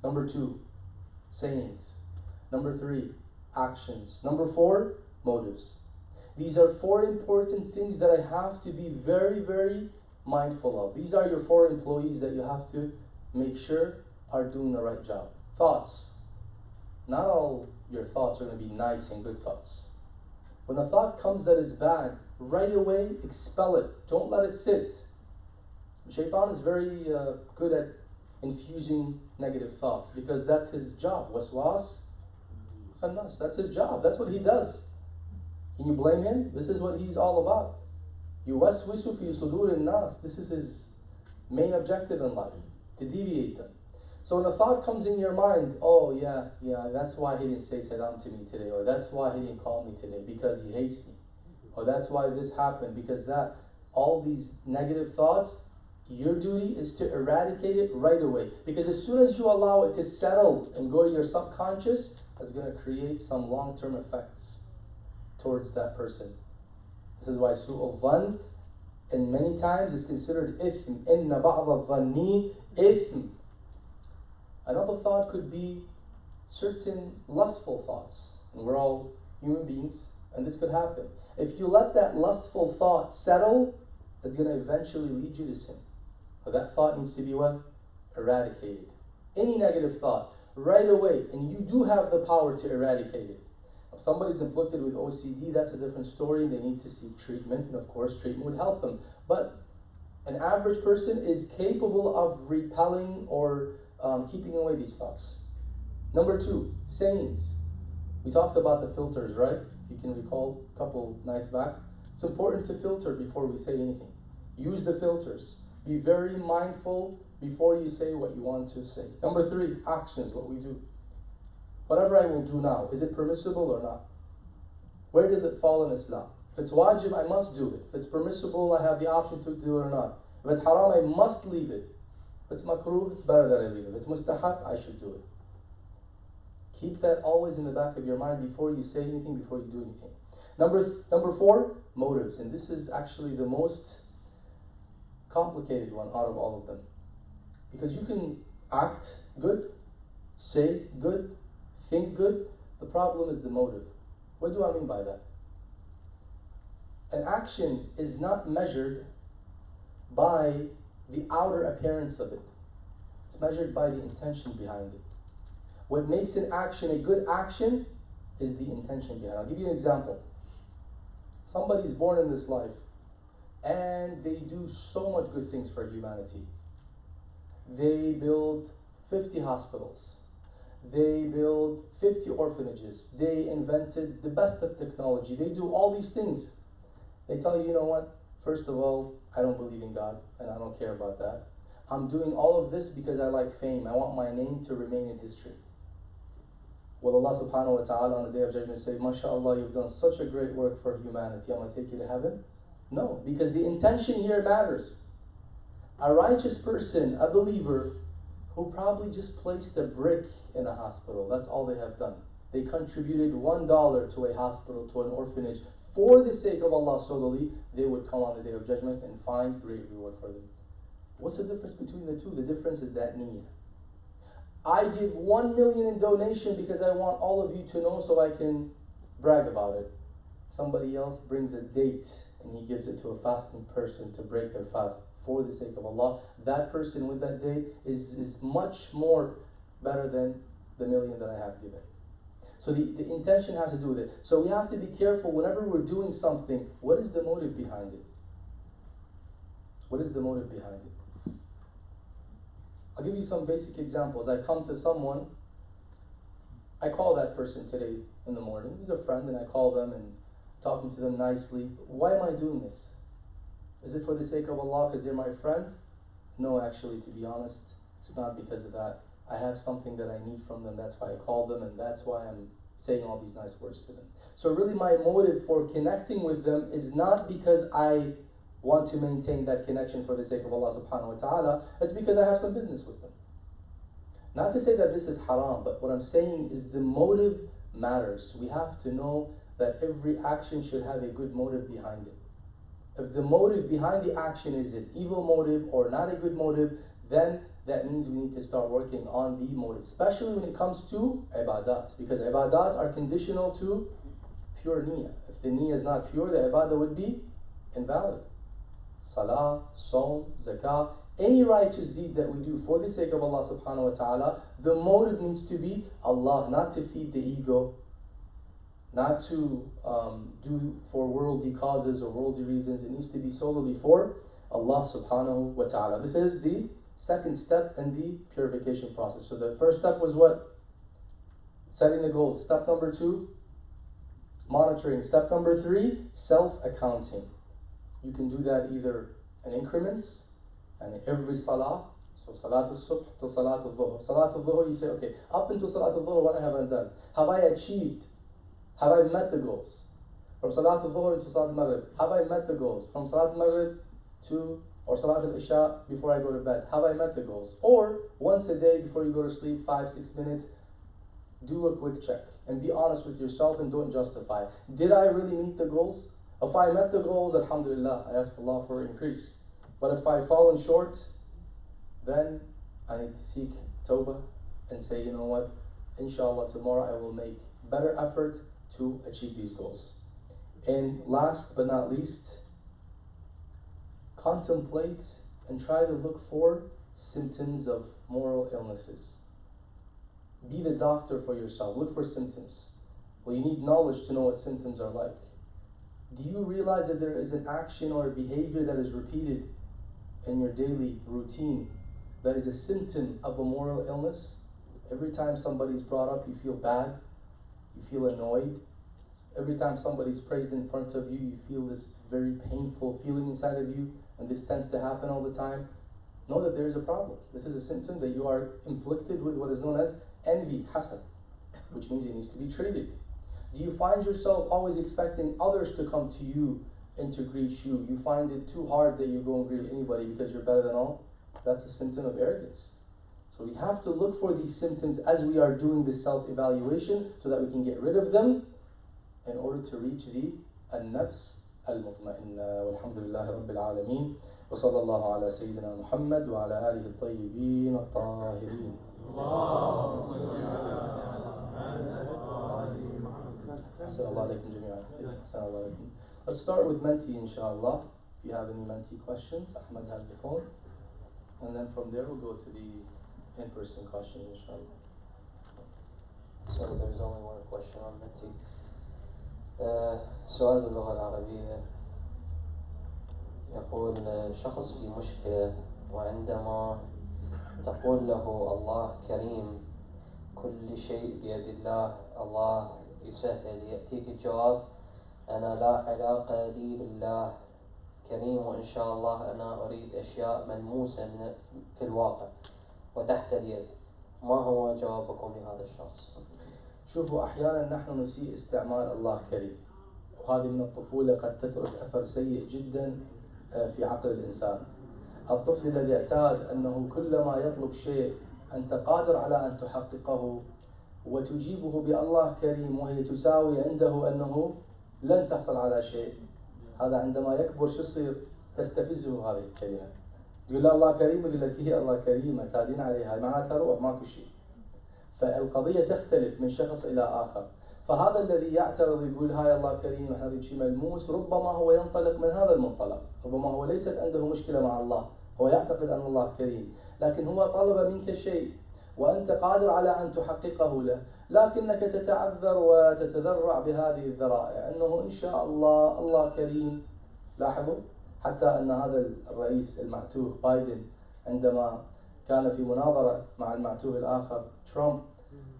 Number two, sayings. Number three, actions. Number four, motives. These are four important things that I have to be very, very mindful of. These are your four employees that you have to make sure are doing the right job. Thoughts. Not all your thoughts are going to be nice and good thoughts. When a thought comes that is bad, right away expel it. Don't let it sit. Shaitan is very good at infusing negative thoughts because that's his job. Waswas, khannas. That's his job. That's what he does. Can you blame him? This is what he's all about. Yuwaswisu fi sudurin nas. This is his main objective in life, to deviate them. So when a thought comes in your mind, oh yeah, that's why he didn't say salam to me today, or that's why he didn't call me today, because he hates me, or that's why this happened, because that, all these negative thoughts, your duty is to eradicate it right away. Because as soon as you allow it to settle and go to your subconscious, it's going to create some long-term effects towards that person. This is why su'ul dhann, and many times is considered ithm. Inna ba'da dhanni ithm. Another thought could be certain lustful thoughts. And we're all human beings, and this could happen. If you let that lustful thought settle, it's going to eventually lead you to sin. But that thought needs to be what? Eradicated. Any negative thought, right away. And you do have the power to eradicate it. If somebody's inflicted with OCD, that's a different story. They need to seek treatment, and of course treatment would help them. But an average person is capable of repelling or keeping away these thoughts. Number two, sayings. We talked about the filters, right? If you can recall a couple nights back. It's important to filter before we say anything. Use the filters. Be very mindful before you say what you want to say. Number three, actions, what we do. Whatever I will do now, is it permissible or not? Where does it fall in Islam? If it's wajib, I must do it. If it's permissible, I have the option to do it or not. If it's haram, I must leave it. If it's makruh, it's better that I leave it. If it's mustahab, I should do it. Keep that always in the back of your mind before you say anything, before you do anything. Number four, motives. And this is actually the most complicated one out of all of them. Because you can act good, say good, think good. The problem is the motive. What do I mean by that? An action is not measured by the outer appearance of it. It's measured by the intention behind it. What makes an action a good action is the intention behind it. I'll give you an example. Somebody's born in this life and they do so much good things for humanity. They build 50 hospitals. They build 50 orphanages. They invented the best of technology. They do all these things. They tell you, you know what? First of all, I don't believe in God and I don't care about that. I'm doing all of this because I like fame. I want my name to remain in history. Will Allah subhanahu wa ta'ala on the Day of Judgment say, MashaAllah, you've done such a great work for humanity. I'm going to take you to heaven? No, because the intention here matters. A righteous person, a believer, who probably just placed a brick in a hospital. That's all they have done. They contributed $1 to a hospital, to an orphanage, for the sake of Allah solely. They would come on the Day of Judgment and find great reward for them. What's the difference between the two? The difference is that niyyah. I give 1 million in donation because I want all of you to know so I can brag about it. Somebody else brings a date and he gives it to a fasting person to break their fast for the sake of Allah. That person with that date is much more better than the million that I have given. So the intention has to do with it. So we have to be careful whenever we're doing something. What is the motive behind it? What is the motive behind it? I'll give you some basic examples. I come to someone, I call that person today in the morning. He's a friend and I call them and talking to them nicely. Why am I doing this? Is it for the sake of Allah because they're my friend? No, actually, to be honest, it's not because of that. I have something that I need from them. That's why I call them and that's why I'm saying all these nice words to them. So really my motive for connecting with them is not because I want to maintain that connection for the sake of Allah subhanahu wa ta'ala. It's because I have some business with them. Not to say that this is haram, but what I'm saying is the motive matters. We have to know that every action should have a good motive behind it. If the motive behind the action is an evil motive or not a good motive, then that means we need to start working on the motive, especially when it comes to ibadat, because ibadat are conditional to pure niyyah. If the niyyah is not pure, the ibadah would be invalid. Salah, Saum, Zakah, any righteous deed that we do for the sake of Allah subhanahu wa ta'ala, the motive needs to be Allah, not to feed the ego, not to do for worldly causes or worldly reasons. It needs to be solely for Allah subhanahu wa ta'ala. This is the second step in the purification process. So the first step was what? Setting the goals. Step number 2, monitoring. Step number 3, self-accounting. You can do that either in increments and every salah. So salat al-subh to salat al-dhuhr. Salat al-dhuhr, you say, okay, up until salat al-dhuhr, what have I done? Have I achieved? Have I met the goals? From salat al-dhuhr to salat al-maghrib, have I met the goals? From salat al-maghrib to, or salat al-isha before I go to bed, have I met the goals? Or once a day before you go to sleep, 5-6 minutes, do a quick check and be honest with yourself and don't justify. Did I really meet the goals? If I met the goals, alhamdulillah, I ask Allah for increase. But if I've fallen short, then I need to seek tawbah and say, you know what, inshallah tomorrow I will make better effort to achieve these goals. And last but not least, contemplate and try to look for symptoms of moral illnesses. Be the doctor for yourself. Look for symptoms. Well, you need knowledge to know what symptoms are like. Do you realize that there is an action or a behavior that is repeated in your daily routine that is a symptom of a moral illness? Every time somebody's brought up, you feel bad, you feel annoyed. Every time somebody's praised in front of you, you feel this very painful feeling inside of you, and this tends to happen all the time. Know that there is a problem. This is a symptom that you are inflicted with what is known as envy, hasad, which means it needs to be treated. Do you find yourself always expecting others to come to you and to greet you? You find it too hard that you go and greet anybody because you're better than all? That's a symptom of arrogance. So we have to look for these symptoms as we are doing this self-evaluation so that we can get rid of them in order to reach the al-nafs al-mutma'inna. Walhamdulillahi Rabbil Alameen. Wa sallallahu ala Sayyidina Muhammad wa ala alihi al-tayyibin al-tahirin. Let's start with menti, inshallah. If you have any menti questions, Ahmed has the phone. And then from there we'll go to the in-person questions, inshallah. So there's only one question on menti. سؤال باللغة العربية يقول شخص في مشكلة وعندما تقول له الله كريم، كل شيء بيد الله، الله يسهل، يأتيك الجواب أنا لا علاقة لي بالله كريم، وإن شاء الله أنا أريد أشياء ملموسة في الواقع وتحت اليد. ما هو جوابكم لهذا الشخص؟ شوفوا، أحيانا نحن نسيء استعمال الله كريم، وهذه من الطفولة قد تترك أثر سيء جدا في عقل الإنسان. الطفل الذي اعتاد أنه كلما يطلب شيء أنت قادر على أن تحققه وتجيبه بالله كريم، وهي تساوي عنده أنه لن تحصل على شيء، هذا عندما يكبر شو يصير؟ تستفزه هذه الكلمة، يقول له الله كريم، يقول لك هي الله كريم اعتادين عليها، معناتها روح ماكو شيء. فالقضية تختلف من شخص إلى آخر. فهذا الذي يعترض يقول هاي الله كريم احنا نريد شيء ملموس، ربما هو ينطلق من هذا المنطلق، ربما هو ليست عنده مشكلة مع الله، هو يعتقد أن الله كريم، لكن هو طلب منك شيء وأنت قادر على أن تحققه له، لكنك تتعذر وتتذرع بهذه الذرائع أنه إن شاء الله الله كريم. لاحظوا حتى أن هذا الرئيس المعتوه بايدن عندما كان في مناظرة مع المعتوه الآخر ترامب،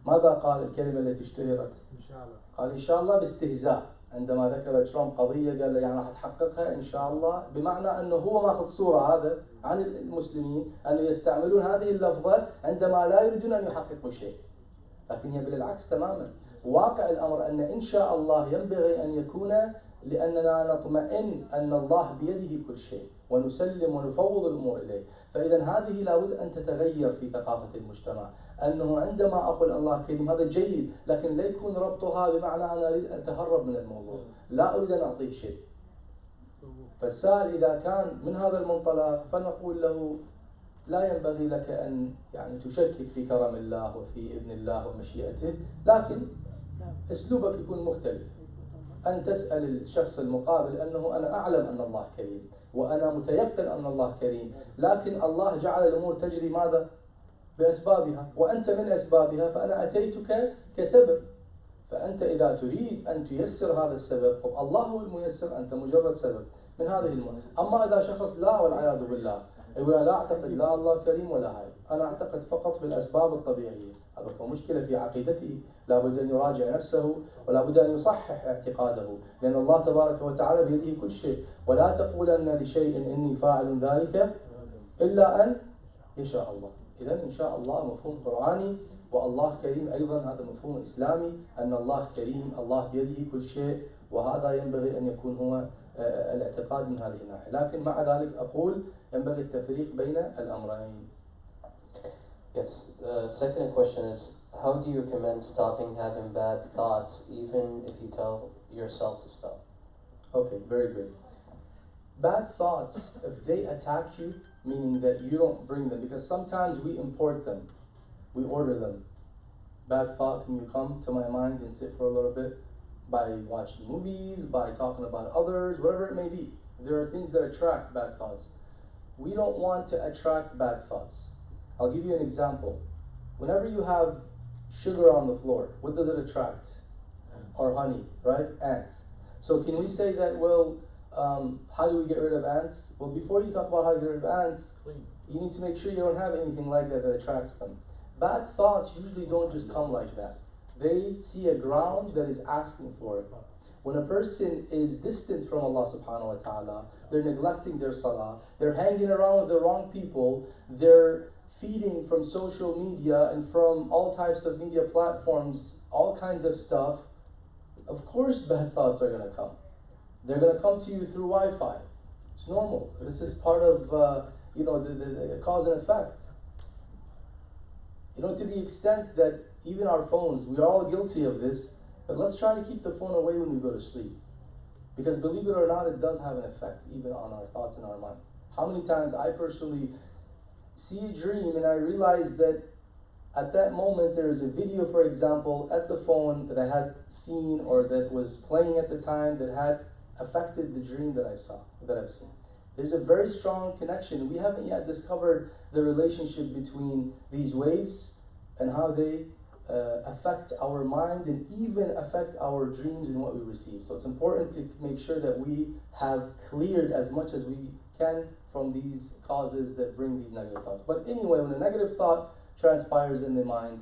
ماذا قال؟ الكلمة التي اشتهرت إن شاء الله، قال إن شاء الله باستهزاء. عندما ذكر ترامب قضية قال له يعني راح تحققها إن شاء الله، بمعنى أنه هو ماخذ صورة هذا عن المسلمين أن يستعملون هذه اللفظة عندما لا يريدون أن يحققوا شيء، لكن هي بالعكس تماما. واقع الأمر أن إن شاء الله ينبغي أن يكون لأننا نطمئن أن الله بيده كل شيء ونسلم ونفوض الأمور إليه. فإذا هذه لابد أن تتغير في ثقافة المجتمع، أنه عندما أقول الله كريم هذا جيد، لكن لا يكون ربطها بمعنى أنا أريد أن أتهرب من الموضوع، لا أريد أن أعطيه شيء. فالسائل إذا كان من هذا المنطلق فنقول له لا ينبغي لك أن يعني تشكك في كرم الله وفي إذن الله ومشيئته، لكن أسلوبك يكون مختلف. أن تسأل الشخص المقابل أنه أنا أعلم أن الله كريم وأنا متيقن أن الله كريم، لكن الله جعل الأمور تجري ماذا؟ بأسبابها، وأنت من أسبابها، فأنا أتيتك كسبب، فأنت إذا تريد أن تيسر هذا السبب الله هو الميسر، أنت مجرد سبب من هذه الأمور. أما إذا شخص لا والعياذ بالله يقول أنا لا أعتقد لا الله كريم ولا هاي، أنا أعتقد فقط في الأسباب الطبيعية، هذا هو مشكلة في عقيدته، لابد أن يراجع نفسه ولا بد أن يصحح اعتقاده، لأن الله تبارك وتعالى بيده كل شيء، ولا تقولن لشيء إني فاعل ذلك إلا أن يشاء الله. إذن إن شاء الله مفهوم قرآني، والله كريم أيضا هذا مفهوم إسلامي، أن الله كريم، الله بيده كل شيء، وهذا ينبغي أن يكون هو الاعتقاد من هذه الناحية. لكن مع ذلك أقول ينبغي التفريق بين الأمرين. Yes, the second question is, how do you recommend stopping having bad thoughts even if you tell yourself to stop? Okay, very good. Bad thoughts, if they attack you, meaning that you don't bring them, because sometimes we import them, we order them. Bad thought, can you come to my mind and sit for a little bit? By watching movies, by talking about others, whatever it may be. There are things that attract bad thoughts. We don't want to attract bad thoughts. I'll give you an example. Whenever you have sugar on the floor, what does it attract? Or honey, right? Ants. So can we say that, well, how do we get rid of ants? Well, before you talk about how to get rid of ants, you need to make sure you don't have anything like that that attracts them. Bad thoughts usually don't just come like that. They see a ground that is asking for it. When a person is distant from Allah subhanahu wa ta'ala, they're neglecting their salah, they're hanging around with the wrong people, they're feeding from social media and from all types of media platforms, all kinds of stuff, of course bad thoughts are going to come. They're going to come to you through Wi-Fi. It's normal. This is part of the cause and effect. To the extent that even our phones, we are all guilty of this, but let's try to keep the phone away when we go to sleep. Because believe it or not, it does have an effect even on our thoughts and our mind. How many times I personally see a dream and I realize that at that moment there is a video, for example, at the phone that I had seen or that was playing at the time that had affected the dream that I've seen. There's a very strong connection. We haven't yet discovered the relationship between these waves and how they affect our mind and even affect our dreams and what we receive. So it's important to make sure that we have cleared as much as we can from these causes that bring these negative thoughts. But anyway, when a negative thought transpires in the mind,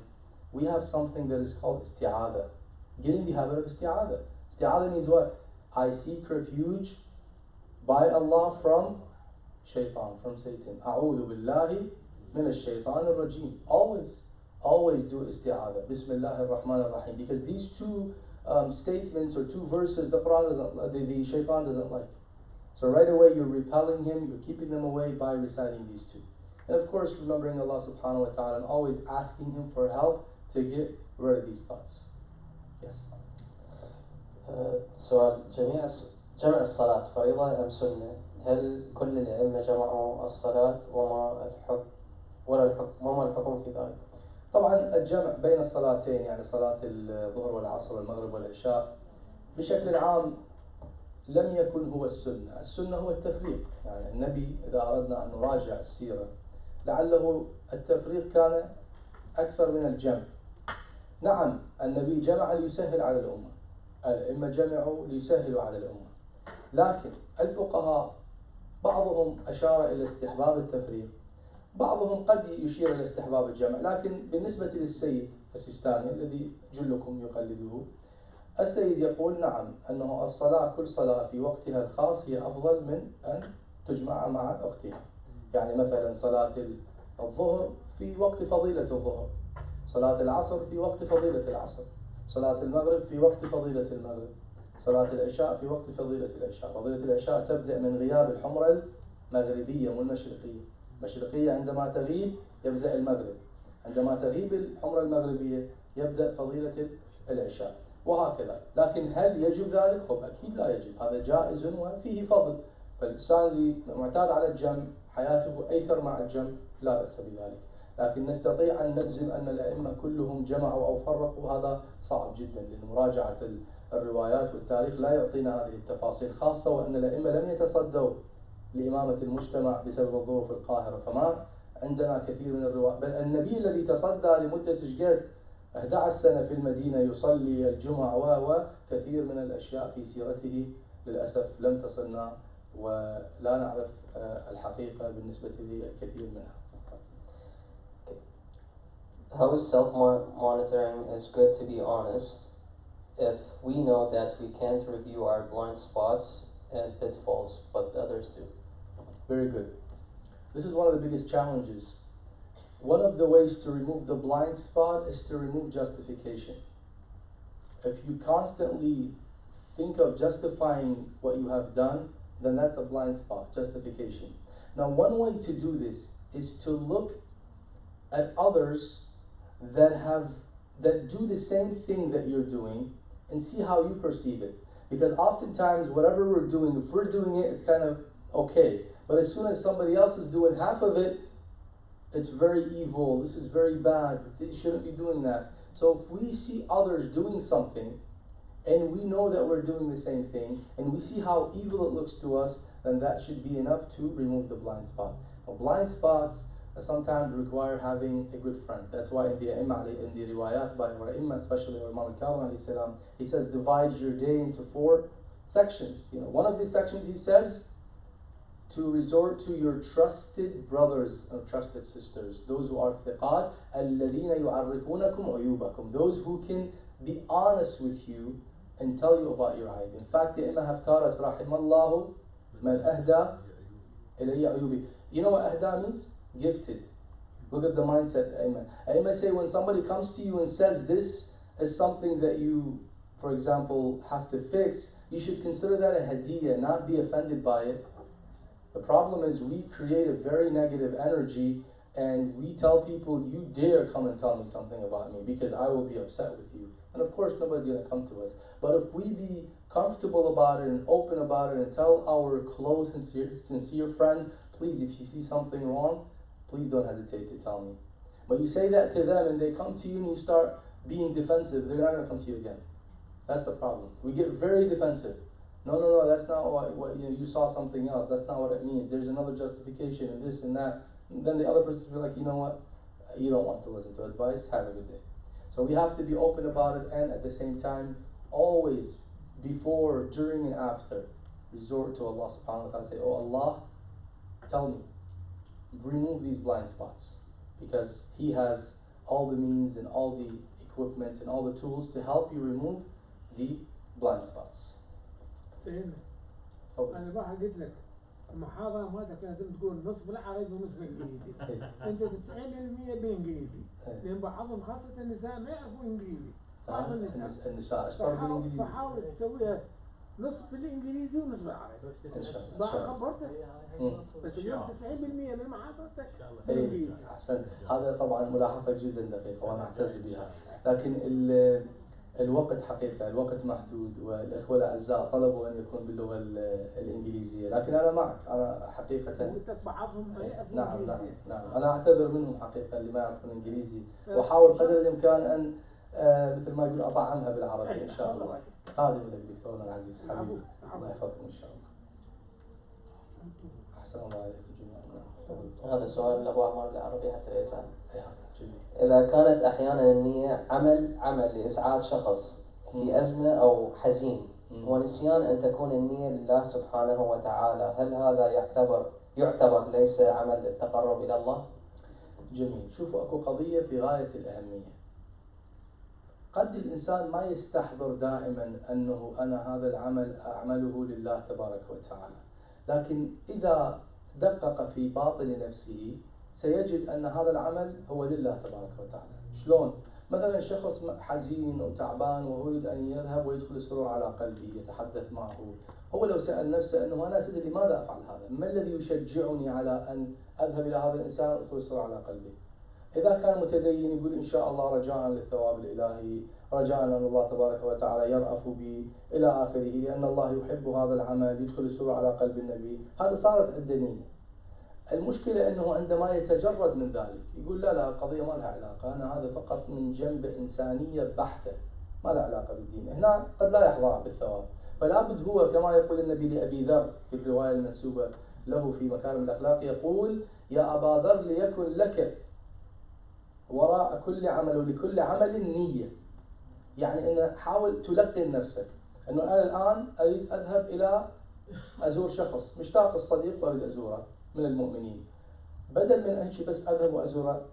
we have something that is called isti'adha. Get in the habit of isti'adha. Isti'adha means what? I seek refuge by Allah from shaitan, from Satan. A'udhu billahi min ash-shaytan ar-rajim. Always do isti'adha. Bismillahir Rahmanir Rahim. Because these two statements or two verses, the Quran doesn't, the shaitan doesn't like. So right away you're repelling him, you're keeping them away by reciting these two. And of course remembering Allah subhanahu wa ta'ala and always asking him for help to get rid of these thoughts. Yes. سؤال جمع الصلاة فريضة أم سنة؟ هل كل الأئمة جمعوا الصلاة وما الحكم في ذلك؟ طبعا الجمع بين الصلاتين يعني صلاة الظهر والعصر والمغرب والعشاء بشكل عام لم يكن هو السنة. السنة هو التفريق. يعني النبي إذا أردنا أن نراجع السيرة لعله التفريق كان أكثر من الجمع. نعم النبي جمع ليسهل على الأمة، الأئمة جمعوا ليسهلوا على الأمة، لكن الفقهاء بعضهم أشار إلى استحباب التفريق، بعضهم قد يشير إلى استحباب الجمع، لكن بالنسبة للسيد السيستاني الذي جلكم يقلده، السيد يقول نعم أنه الصلاة كل صلاة في وقتها الخاص هي أفضل من أن تجمع مع أختها. يعني مثلا صلاة الظهر في وقت فضيلة الظهر، صلاة العصر في وقت فضيلة العصر، صلاة المغرب في وقت فضيلة المغرب، صلاة العشاء في وقت فضيلة العشاء. فضيلة العشاء تبدأ من غياب الحمرة المغربية مو المشرقية. المشرقية عندما تغيب يبدأ المغرب، عندما تغيب الحمرة المغربية يبدأ فضيلة العشاء وهكذا. لكن هل يجب ذلك؟ خب أكيد لا يجب، هذا جائز وفيه فضل. فالإنسان اللي معتاد على الجمع حياته أيسر مع الجمع لا بأس بذلك. لكن نستطيع أن نجزم أن الأئمة كلهم جمعوا أو فرقوا، هذا صعب جدا لأن مراجعة الروايات والتاريخ لا يعطينا هذه التفاصيل، خاصة وأن الأئمة لم يتصدوا لإمامة المجتمع بسبب الظروف القاهرة، فما عندنا كثير من الروايات. بل النبي الذي تصدى لمدة شقد 11 سنة في المدينة يصلي الجمعة وكثير من الأشياء في سيرته للأسف لم تصلنا ولا نعرف الحقيقة بالنسبة للكثير منها. How is self-monitoring is good to be honest if we know that we can't review our blind spots and pitfalls, but others do? Very good. This is one of the biggest challenges. One of the ways to remove the blind spot is to remove justification. If you constantly think of justifying what you have done, then that's a blind spot, justification. Now, one way to do this is to look at others that do the same thing that you're doing and see how you perceive it. Because oftentimes, whatever we're doing, if we're doing it, it's kind of okay. But as soon as somebody else is doing half of it, it's very evil, this is very bad, you shouldn't be doing that. So if we see others doing something, and we know that we're doing the same thing, and we see how evil it looks to us, then that should be enough to remove the blind spot. Now, blind spots sometimes require having a good friend. That's why in the riwayat by our imam, especially our Imam al-Kadhim, he says divide your day into 4 sections. One of these sections he says to resort to your trusted brothers or trusted sisters, those who are thiqat, الَّذِينَ يُعَرِّفُونَكُمْ عُيُوبَكُمْ, those who can be honest with you and tell you about your ayib. In fact, the imam have taught us, رَحِمَ اللَّهُ مَنْ أَهْدَى إِلَيَّ عُيُوبِي. You know what ahda means? Gifted. Look at the mindset. Aimah say when somebody comes to you and says this is something that you, for example, have to fix, you should consider that a hadiyah, not be offended by it. The problem is we create a very negative energy and we tell people, you dare come and tell me something about me because I will be upset with you. And of course nobody's going to come to us. But if we be comfortable about it and open about it and tell our close and sincere friends, please, if you see something wrong, please don't hesitate to tell me. But you say that to them and they come to you and you start being defensive, they're not going to come to you again. That's the problem. We get very defensive. No, that's not what you saw something else. That's not what it means. There's another justification and this and that. And then the other person will be like, you know what? You don't want to listen to advice. Have a good day. So we have to be open about it and at the same time, always, before, during and after, resort to Allah subhanahu wa ta'ala. Say, oh Allah, tell me, remove these blind spots, because he has all the means and all the equipment and all the tools to help you remove the blind spots. فهمت. تفضل. انا بقى قلت لك المحاضرة مالتك لازم تكون نص بالعربي ونص بالانجليزي. انت 90% بالانجليزي. لان بعضهم خاصة النساء ما يعرفوا انجليزي. بعض النساء اشطر بالانجليزي. فحاول تسويها نص بالانجليزي ونص بالعربي. ان شاء الله. بقى خبرتك. بس اليوم 90% من محاضرتك ايه بالانجليزي. احسن. هذا طبعا ملاحظتك جدا دقيقة وانا اعتز بها، لكن الوقت حقيقة الوقت محدود، والإخوة الأعزاء طلبوا أن يكون باللغة الإنجليزية، لكن أنا معك، أنا حقيقة بعضهم ما يعرفوا نعم أنا أعتذر منهم حقيقة اللي ما يعرفون الإنجليزي، وأحاول قدر الإمكان أن مثل ما يقول أطعمها بالعربي إن شاء الله. خادم لك دكتورنا العزيز حبيبي، الله يحفظكم إن شاء الله. أحسن الله عليكم جميعا. هذا سؤال لأبو عمر بالعربي حتى لا يزعل. جميل. إذا كانت أحيانا النية عمل لإسعاد شخص في أزمة أو حزين ونسيان أن تكون النية لله سبحانه وتعالى، هل هذا يعتبر ليس عمل التقرب إلى الله؟ جميل. شوفوا أكو قضية في غاية الأهمية. قد الإنسان ما يستحضر دائما أنه أنا هذا العمل أعمله لله تبارك وتعالى، لكن إذا دقق في باطن نفسه سيجد أن هذا العمل هو لله تبارك وتعالى. شلون؟ مثلا شخص حزين وتعبان ويريد أن يذهب ويدخل السرور على قلبه يتحدث معه، هو لو سأل نفسه أنه أنا سيدي لماذا أفعل هذا؟ ما الذي يشجعني على أن أذهب إلى هذا الإنسان وأدخل السرور على قلبه؟ إذا كان متدين يقول إن شاء الله رجاء للثواب الإلهي، رجاء أن الله تبارك وتعالى يرأف بي إلى آخره، لأن الله يحب هذا العمل، يدخل السرور على قلب النبي، هذا صارت عنده نية. المشكلة أنه عندما يتجرد من ذلك يقول لا القضية ما لها علاقة، أنا هذا فقط من جنب إنسانية بحتة ما لها علاقة بالدين، هنا قد لا يحظى بالثواب. فلا بد هو كما يقول النبي لأبي ذر في الرواية المنسوبة له في مكارم الأخلاق، يقول يا أبا ذر ليكن لك وراء كل عمل ولكل عمل نية. يعني أن حاول تلقن نفسك أنه أنا الآن أريد أذهب إلى أزور شخص مشتاق الصديق وأريد أزوره من المؤمنين، بدل من أنشي بس أذهب وأزوره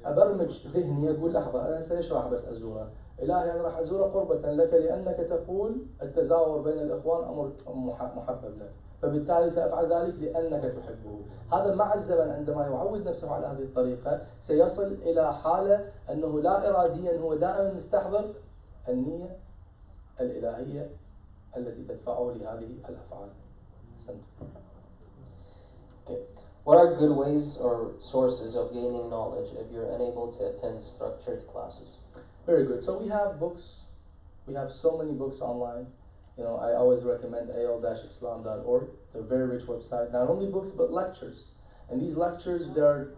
أبرمج ذهني أقول لحظة أنا ليش راح بس أزوره؟ إلهي أنا راح أزوره قربة لك لأنك تقول التزاور بين الإخوان أمر محبب لك، فبالتالي سأفعل ذلك لأنك تحبه. هذا مع الزمن عندما يعود نفسه على هذه الطريقة سيصل إلى حالة أنه لا إراديا هو دائما مستحضر النية الإلهية التي تدفعه لهذه الأفعال. أحسنت. Okay. What are good ways or sources of gaining knowledge if you're unable to attend structured classes? Very good. So we have books. We have so many books online. You know, I always recommend ahl-islam.org. It's a very rich website. Not only books, but lectures. And these lectures, they're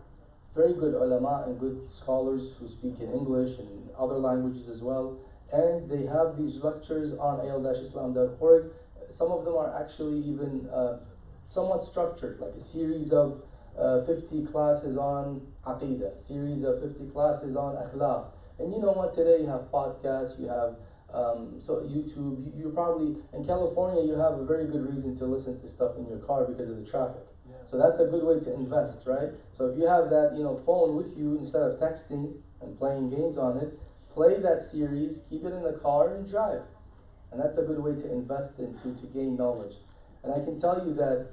very good ulama and good scholars who speak in English and other languages as well. And they have these lectures on ahl-islam.org. Some of them are actually even somewhat structured, like a series of 50 classes on Aqidah, series of 50 classes on Akhlaq. And you know what, today you have podcasts, you have so YouTube, you probably, in California, you have a very good reason to listen to stuff in your car because of the traffic. Yeah. So that's a good way to invest, right? So if you have that, phone with you, instead of texting and playing games on it, play that series, keep it in the car and drive. And that's a good way to invest into, to gain knowledge. And I can tell you that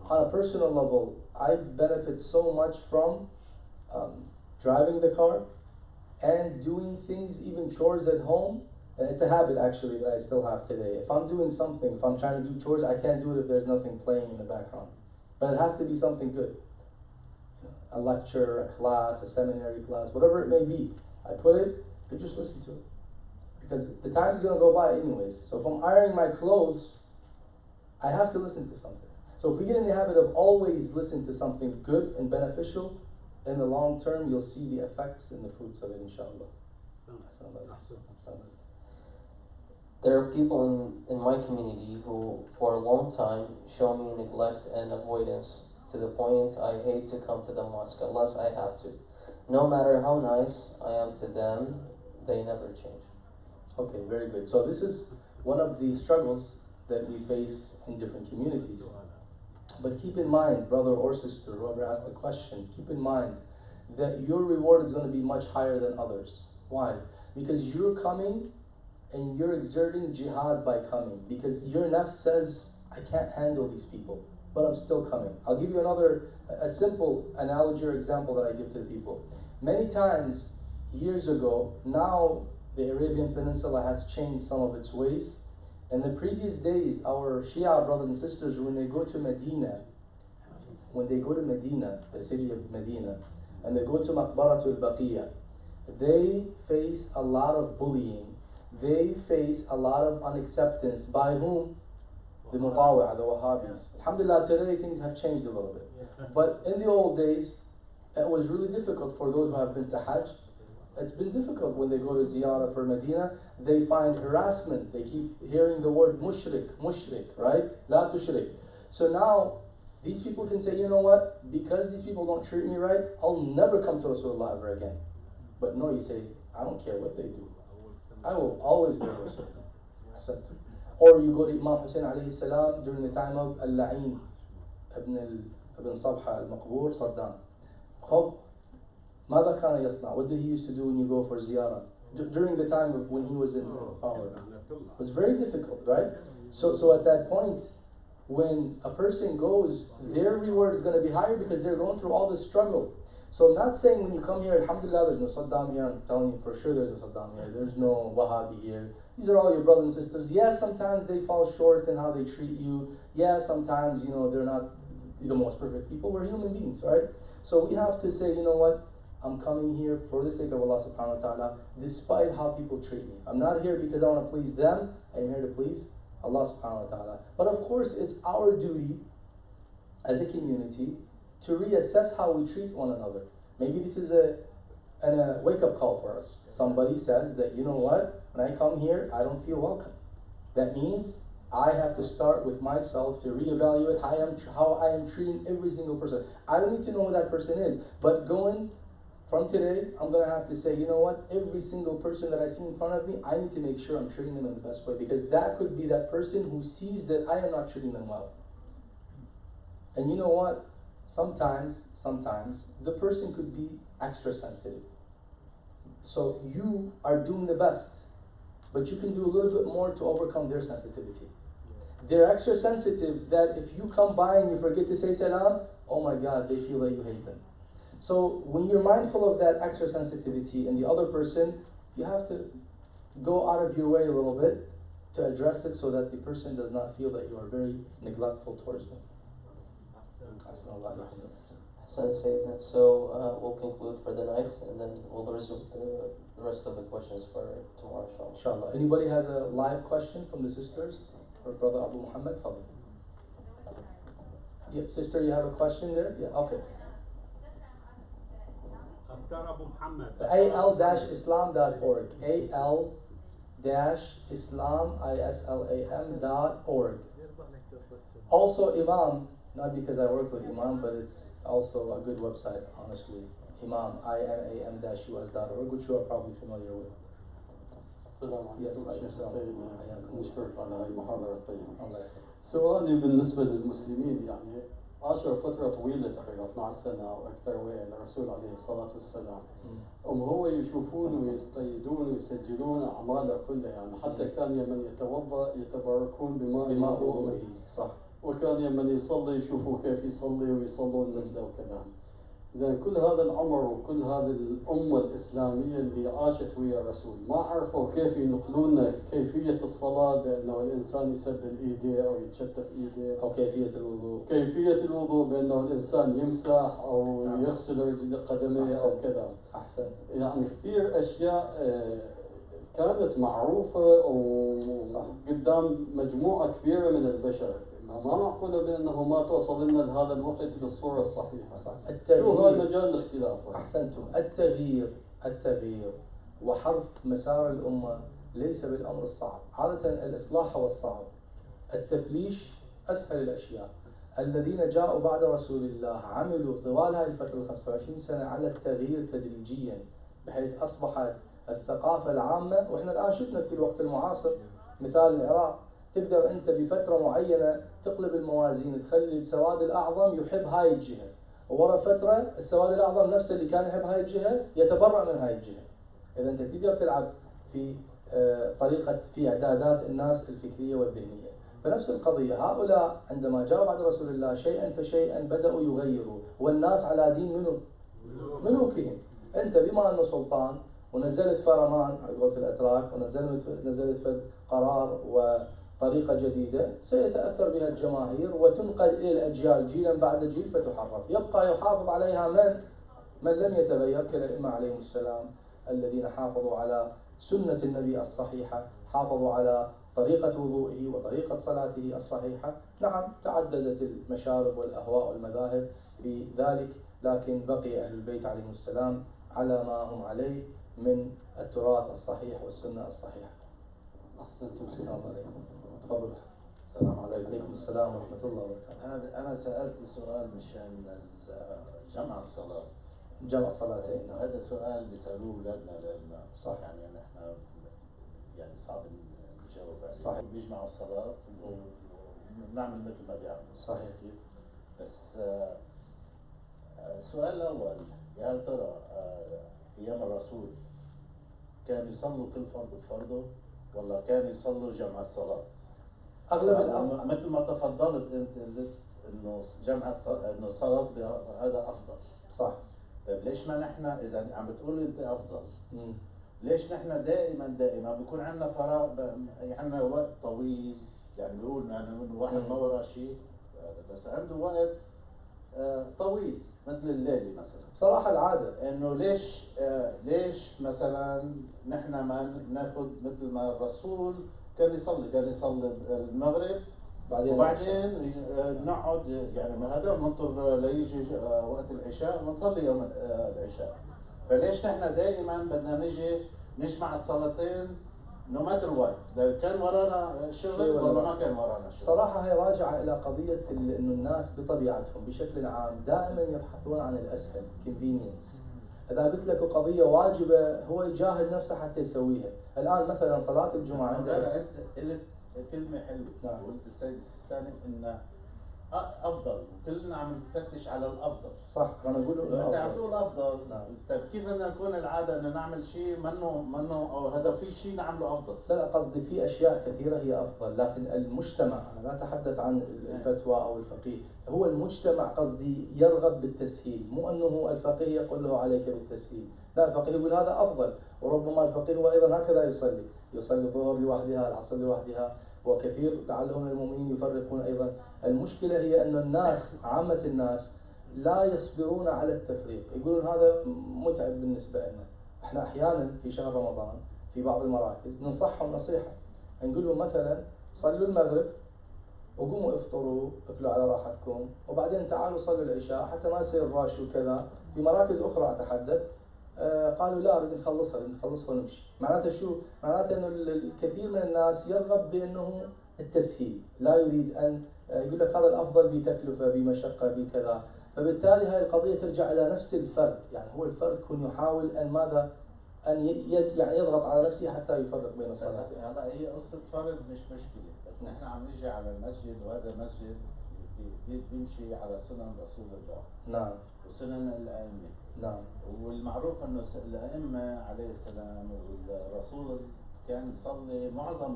on a personal level, I benefit so much from driving the car and doing things, even chores at home. It's a habit actually that I still have today. If I'm doing something, if I'm trying to do chores, I can't do it if there's nothing playing in the background. But it has to be something good. A lecture, a class, a seminary class, whatever it may be. I put it, I just listen to it. Because the time's gonna go by anyways. So if I'm ironing my clothes, I have to listen to something. So if we get in the habit of always listening to something good and beneficial, in the long term, you'll see the effects and the fruits of it, inshallah. There are people in my community who, for a long time, show me neglect and avoidance to the point I hate to come to the mosque unless I have to. No matter how nice I am to them, they never change. Okay, very good. So this is one of the struggles that we face in different communities. But keep in mind, brother or sister, whoever asked the question, keep in mind that your reward is going to be much higher than others. Why? Because you're coming and you're exerting jihad by coming. Because your nafs says, I can't handle these people, but I'm still coming. I'll give you a simple analogy or example that I give to the people. Many times, years ago, now the Arabian Peninsula has changed some of its ways. In the previous days, our Shia brothers and sisters, when they go to Medina, the city of Medina, and they go to Maqbaratul Baqiyah, they face a lot of bullying. They face a lot of unacceptance. By whom? The Mutawi'a, the Wahhabis. Alhamdulillah, today things have changed a little bit. But in the old days, it was really difficult for those who have been to Hajj. It's been difficult when they go to Ziyarah for Medina. They find harassment. They keep hearing the word mushrik, right? La tushrik. So now, these people can say, you know what? Because these people don't treat me right, I'll never come to Rasulullah ever again. But no, you say, I don't care what they do. I will always go to Rasulullah. Or you go to Imam Hussein alayhi salam during the time of Al-La'in ibn Sabha al-Maqbur Saddam. ماذا كان يصنع? What did he used to do when you go for ziyarah? During the time of when he was in power. It was very difficult, right? So at that point, when a person goes, their reward is going to be higher because they're going through all this struggle. So I'm not saying when you come here, alhamdulillah, there's no Saddam here. I'm telling you for sure there's a Saddam here. There's no Wahhabi here. These are all your brothers and sisters. Yeah, sometimes they fall short in how they treat you. Yeah, sometimes, they're not the most perfect people. We're human beings, right? So we have to say, you know what? I'm coming here for the sake of Allah subhanahu wa ta'ala, despite how people treat me. I'm not here because I want to please them. I'm here to please Allah subhanahu wa ta'ala. But of course, it's our duty as a community to reassess how we treat one another. Maybe this is a wake-up call for us. Somebody says that, you know what, when I come here, I don't feel welcome. That means I have to start with myself to reevaluate how I am treating every single person. I don't need to know who that person is, but going from today, I'm going to have to say, you know what, every single person that I see in front of me, I need to make sure I'm treating them in the best way, because that could be that person who sees that I am not treating them well. And you know what? Sometimes, the person could be extra sensitive. So you are doing the best, but you can do a little bit more to overcome their sensitivity. They're extra sensitive that if you come by and you forget to say salam, oh my God, they feel that you hate them. So when you're mindful of that extra sensitivity in the other person, you have to go out of your way a little bit to address it so that the person does not feel that you are very neglectful towards them. So we'll conclude for the night, and then we'll resume the rest of the questions for tomorrow, inshallah. Anybody has a live question from the sisters or Brother Abu Muhammad? Yeah, sister, you have a question there? Yeah, okay. al-islam.org. al-islam.org. Also, Imam, not because I work with Imam, but it's also a good website, honestly. Imam, imam-us.org, which you are probably familiar with. السلام عليكم. Yes, سيدنا نشكرك على هذه المحاضرة الطيبة. سؤالي بالنسبة للمسلمين، يعني عاشوا فترة طويلة تقريبا 12 سنة أو أكثر ويا الرسول عليه الصلاة والسلام. هو يشوفون ويقيدون ويسجلون أعماله كلها، يعني حتى كان لمن يتوضأ يتباركون بماء وضوءه. صح. وكان لمن يصلي يشوفوا كيف يصلي ويصلون مثله وكذا. زين كل هذا العمر وكل هذه الأمة الإسلامية اللي عاشت ويا الرسول ما عرفوا كيف ينقلون لنا كيفية الصلاة، بأنه الإنسان يسدل إيديه أو يتشتف إيديه، أو كيفية الوضوء بأنه الإنسان يمسح أو يغسل رجل قدميه أو كذا. أحسن. يعني كثير أشياء كانت معروفة وقدام مجموعة كبيرة من البشر. ما معقولة بأنه ما توصل لنا لهذا الوقت بالصورة الصحيحة. صح. شو هو مجال الاختلاف؟ أحسنتم. التغيير وحرف مسار الأمة ليس بالأمر الصعب. عادة الإصلاح هو الصعب. التفليش أسهل الأشياء. الذين جاءوا بعد رسول الله عملوا طوال هذه الفترة 25 سنة على التغيير تدريجيا، بحيث أصبحت الثقافة العامة، وإحنا الآن شفنا في الوقت المعاصر مثال العراق، تقدر أنت بفترة معينة تقلب الموازين، تخلي السواد الأعظم يحب هاي الجهة، وورا فترة السواد الأعظم نفسه اللي كان يحب هاي الجهة يتبرأ من هاي الجهة. إذا أنت تقدر تلعب في طريقة في إعدادات الناس الفكرية والذهنية. فنفس القضية هؤلاء عندما جاءوا بعد رسول الله شيئا فشيئا بدأوا يغيروا، والناس على دين منو؟ ملوكهم. أنت بما أنه سلطان ونزلت فرمان على قولة الأتراك ونزلت قرار وطريقة جديدة سيتأثر بها الجماهير وتنقل إلى الأجيال جيلا بعد جيل فتحرف. يبقى يحافظ عليها من لم يتغير كالأئمة عليهم السلام الذين حافظوا على سنة النبي الصحيحة، حافظوا على طريقة وضوئه وطريقة صلاته الصحيحة. نعم تعددت المشارب والأهواء والمذاهب في ذلك، لكن بقي أهل البيت عليهم السلام على ما هم عليه من التراث الصحيح والسنة الصحيحة. أحسنتم. السلام عليكم. تفضل. السلام عليكم. عليكم السلام ورحمة الله وبركاته. أنا سألت سؤال مشان جمع الصلاة. جمع الصلاتين. هذا سؤال بيسألوه أولادنا لأن صح. يعني نحن يعني صعب نجاوب عليه. صحيح. بيجمعوا الصلاة ونعمل مثل ما بيعملوا. صحيح. كيف؟ بس السؤال الأول، يا هل ترى أيام الرسول كان يصلوا كل فرض بفرضه ولا كان يصلوا جمع الصلاة؟ أغلب الأفضل مثل ما تفضلت أنت قلت إنه جمع إنه الصلاة هذا أفضل. صح. طيب ليش ما نحن إذا عم بتقول أنت أفضل؟ ليش نحن دائما بيكون عندنا فراغ، عندنا وقت طويل، يعني بيقول إنه واحد ما وراه شيء بس عنده وقت طويل مثل الليلة مثلا. بصراحة العادة إنه ليش مثلا نحن ما ناخذ مثل ما الرسول كان يصلي المغرب وبعدين نقعد يعني ما هذا ننطر ليجي وقت العشاء ونصلي يوم العشاء. فليش نحن دائما بدنا نجي نجمع الصلاتين نو ماتر وات، لو كان ورانا شغل ولا ما كان ورانا شغل؟ صراحة هي راجعة إلى قضية إنه الناس بطبيعتهم بشكل عام دائما يبحثون عن الأسهل convenience. إذا قلت لك قضية واجبة هو يجاهد نفسه حتى يسويها. الآن مثلا صلاة الجمعة عندنا أنت قلت كلمة حلوة. نعم. قلت السيد السيستاني إن أفضل، وكلنا عم نفتش على الأفضل. صح. أنا أقول أنت عم تقول أفضل. نعم. طيب كيف بدنا نكون العادة إنه نعمل شيء منه أو هذا في شيء نعمله أفضل؟ لا قصدي في أشياء كثيرة هي أفضل، لكن المجتمع، أنا لا أتحدث عن الفتوى أو الفقيه، هو المجتمع قصدي يرغب بالتسهيل، مو أنه الفقيه يقول له عليك بالتسهيل، لا الفقيه يقول هذا أفضل، وربما الفقيه هو أيضا هكذا يصلي الظهر لوحدها، العصر لوحدها، وكثير لعلهم المؤمنين يفرقون أيضا. المشكلة هي أن الناس عامة الناس لا يصبرون على التفريق، يقولون هذا متعب بالنسبة لنا. احنا أحيانا في شهر رمضان في بعض المراكز ننصحهم نصيحة، نقول لهم مثلا صلوا المغرب وقوموا افطروا اكلوا على راحتكم وبعدين تعالوا صلوا العشاء حتى ما يصير راش وكذا. في مراكز أخرى أتحدث قالوا لا نريد نخلصها ونمشي. معناته شو؟ معناته انه الكثير من الناس يرغب بانه التسهيل، لا يريد ان يقول لك هذا الافضل بتكلفه بمشقه بكذا. فبالتالي هاي القضيه ترجع الى نفس الفرد، يعني هو الفرد يكون يحاول ان ماذا؟ ان يعني يضغط على نفسه حتى يفرق بين الصلاتين. هلا هي قصه فرد مش مشكله، بس نحن عم نيجي على المسجد وهذا مسجد بيمشي على سنن رسول الله. نعم. وسنن الائمه. نعم. والمعروف انه الائمه عليه السلام والرسول كان يصلي معظم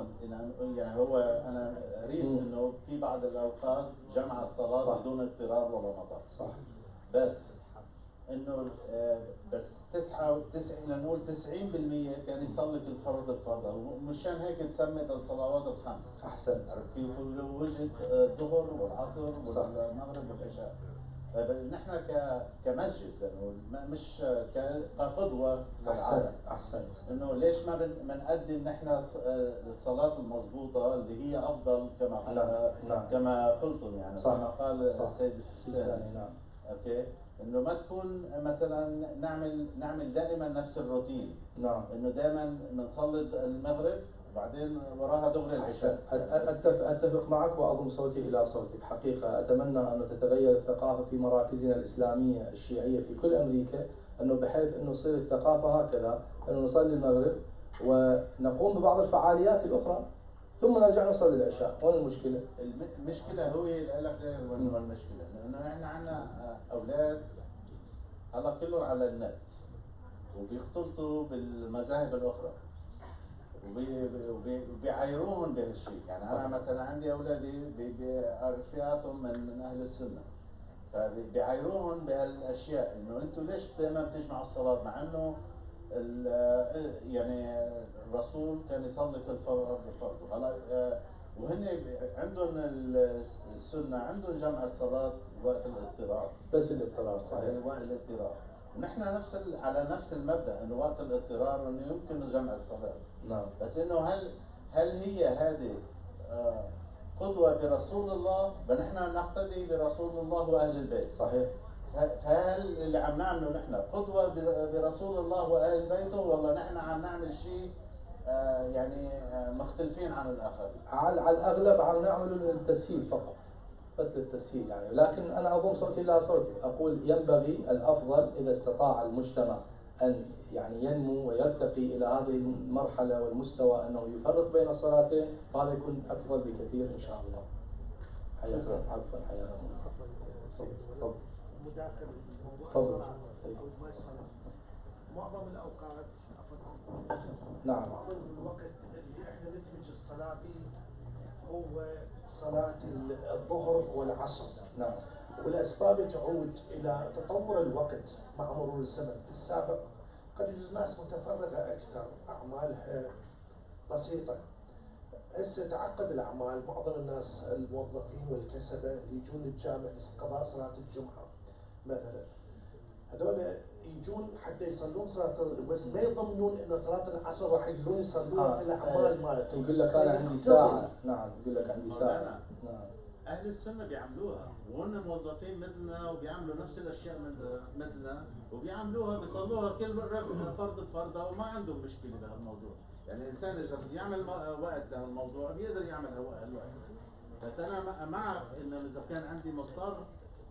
يعني هو انا اريد انه في بعض الاوقات جمع الصلاه صح. بدون اضطرار ولا مطر. صح. بس انه بس 99 لنقول 90% كان يصلي كل فرض بفرضه، ومشان هيك تسمت الصلوات الخمس. احسن. عرفت كيف؟ وجد الظهر والعصر والمغرب والعشاء. نحن كمسجد لانه مش كقدوه للعالم. احسن. انه ليش ما بنقدم نحن الصلاه المضبوطه اللي هي افضل كما قلتم يعني. صح. كما قال السيد السيستاني. نعم. اوكي. انه ما تكون مثلا نعمل دائما نفس الروتين. نعم. انه دائما نصلي المغرب وبعدين وراها دغري العشاء. أتفق معك وأضم صوتي إلى صوتك. حقيقة أتمنى أن تتغير الثقافة في مراكزنا الإسلامية الشيعية في كل أمريكا، أنه بحيث أنه تصير الثقافة هكذا، أنه نصلي المغرب ونقوم ببعض الفعاليات الأخرى. ثم نرجع نصلي العشاء. وين المشكلة؟ المشكلة هو لك وين المشكلة؟ لأنه نحن عندنا أولاد هلا كلهم على النت وبيختلطوا بالمذاهب الأخرى وبيعايروهم بهالشيء. يعني أنا مثلا عندي أولادي رفيقاتهم من أهل السنة، فبيعايروهم بهالاشياء انه انتم ليش دائما بتجمعوا الصلاه، مع انه يعني الرسول كان يصلي كل فرض بفرضه. هلا وهن عندهم السنه عندهم جمع الصلاه وقت الاضطرار، بس الاضطرار صحيح، وقت الاضطرار. ونحن على نفس المبدا انه وقت الاضطرار انه يمكن جمع الصلاه. نعم. بس انه هل هي هذه قدوة برسول الله؟ فنحن نقتدي برسول الله وأهل البيت. صحيح. فهل اللي عم نعمله نحن قدوة برسول الله وأهل بيته، ولا نحن عم نعمل شيء يعني مختلفين عن الآخرين؟ على الأغلب عم نعمله للتسهيل فقط، بس للتسهيل يعني. لكن أنا أضم صوتي إلى صوتك، أقول ينبغي الأفضل إذا استطاع المجتمع أن يعني ينمو ويرتقي إلى هذه المرحلة والمستوى أنه يفرق بين الصلاتين، فهذا يكون أفضل بكثير إن شاء الله. حياك عفوا حياك الله. مداخل تفضل. معظم الأوقات نعم. معظم الوقت اللي احنا ندمج الصلاة فيه هو صلاة الظهر والعصر. نعم. والأسباب تعود إلى تطور الوقت مع مرور الزمن. في السابق قد يجوز ناس متفرغة أكثر، أعمالها بسيطة. هسه تعقد الأعمال، معظم الناس الموظفين والكسبة اللي يجون الجامع لقضاء صلاة الجمعة مثلا، هذول يجون حتى يصلون صلاة، بس ما يضمنون إن صلاة العصر راح يقدرون يصلون في الأعمال مالتهم. يقول لك أنا عندي ساعة. نعم. يقول لك عندي ساعة. نعم. أهل السنة بيعملوها، وهم موظفين مثلنا وبيعملوا نفس الأشياء مثلنا وبيعملوها، بيصلوها كل فرض بفرضها وما عندهم مشكلة بهالموضوع. يعني الإنسان إذا بده يعمل وقت لهالموضوع بيقدر يعمل هالوقت. بس أنا مع إنه إذا كان عندي مضطر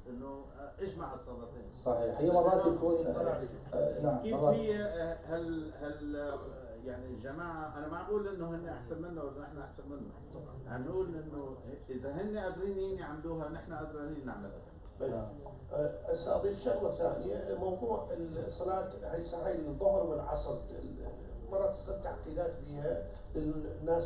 إنه اجمع الصلاتين. صحيح. هي مرات يكون نعم. كيف هي هل يعني الجماعة، أنا ما بقول إنه هن أحسن منا ولا نحن أحسن منهم، عم نقول إنه إذا هن قادرين يعملوها نحن قادرين نعملها. هسه أضيف شغلة ثانية، موضوع الصلاة هاي الظهر والعصر مرات تصير تعقيدات بها للناس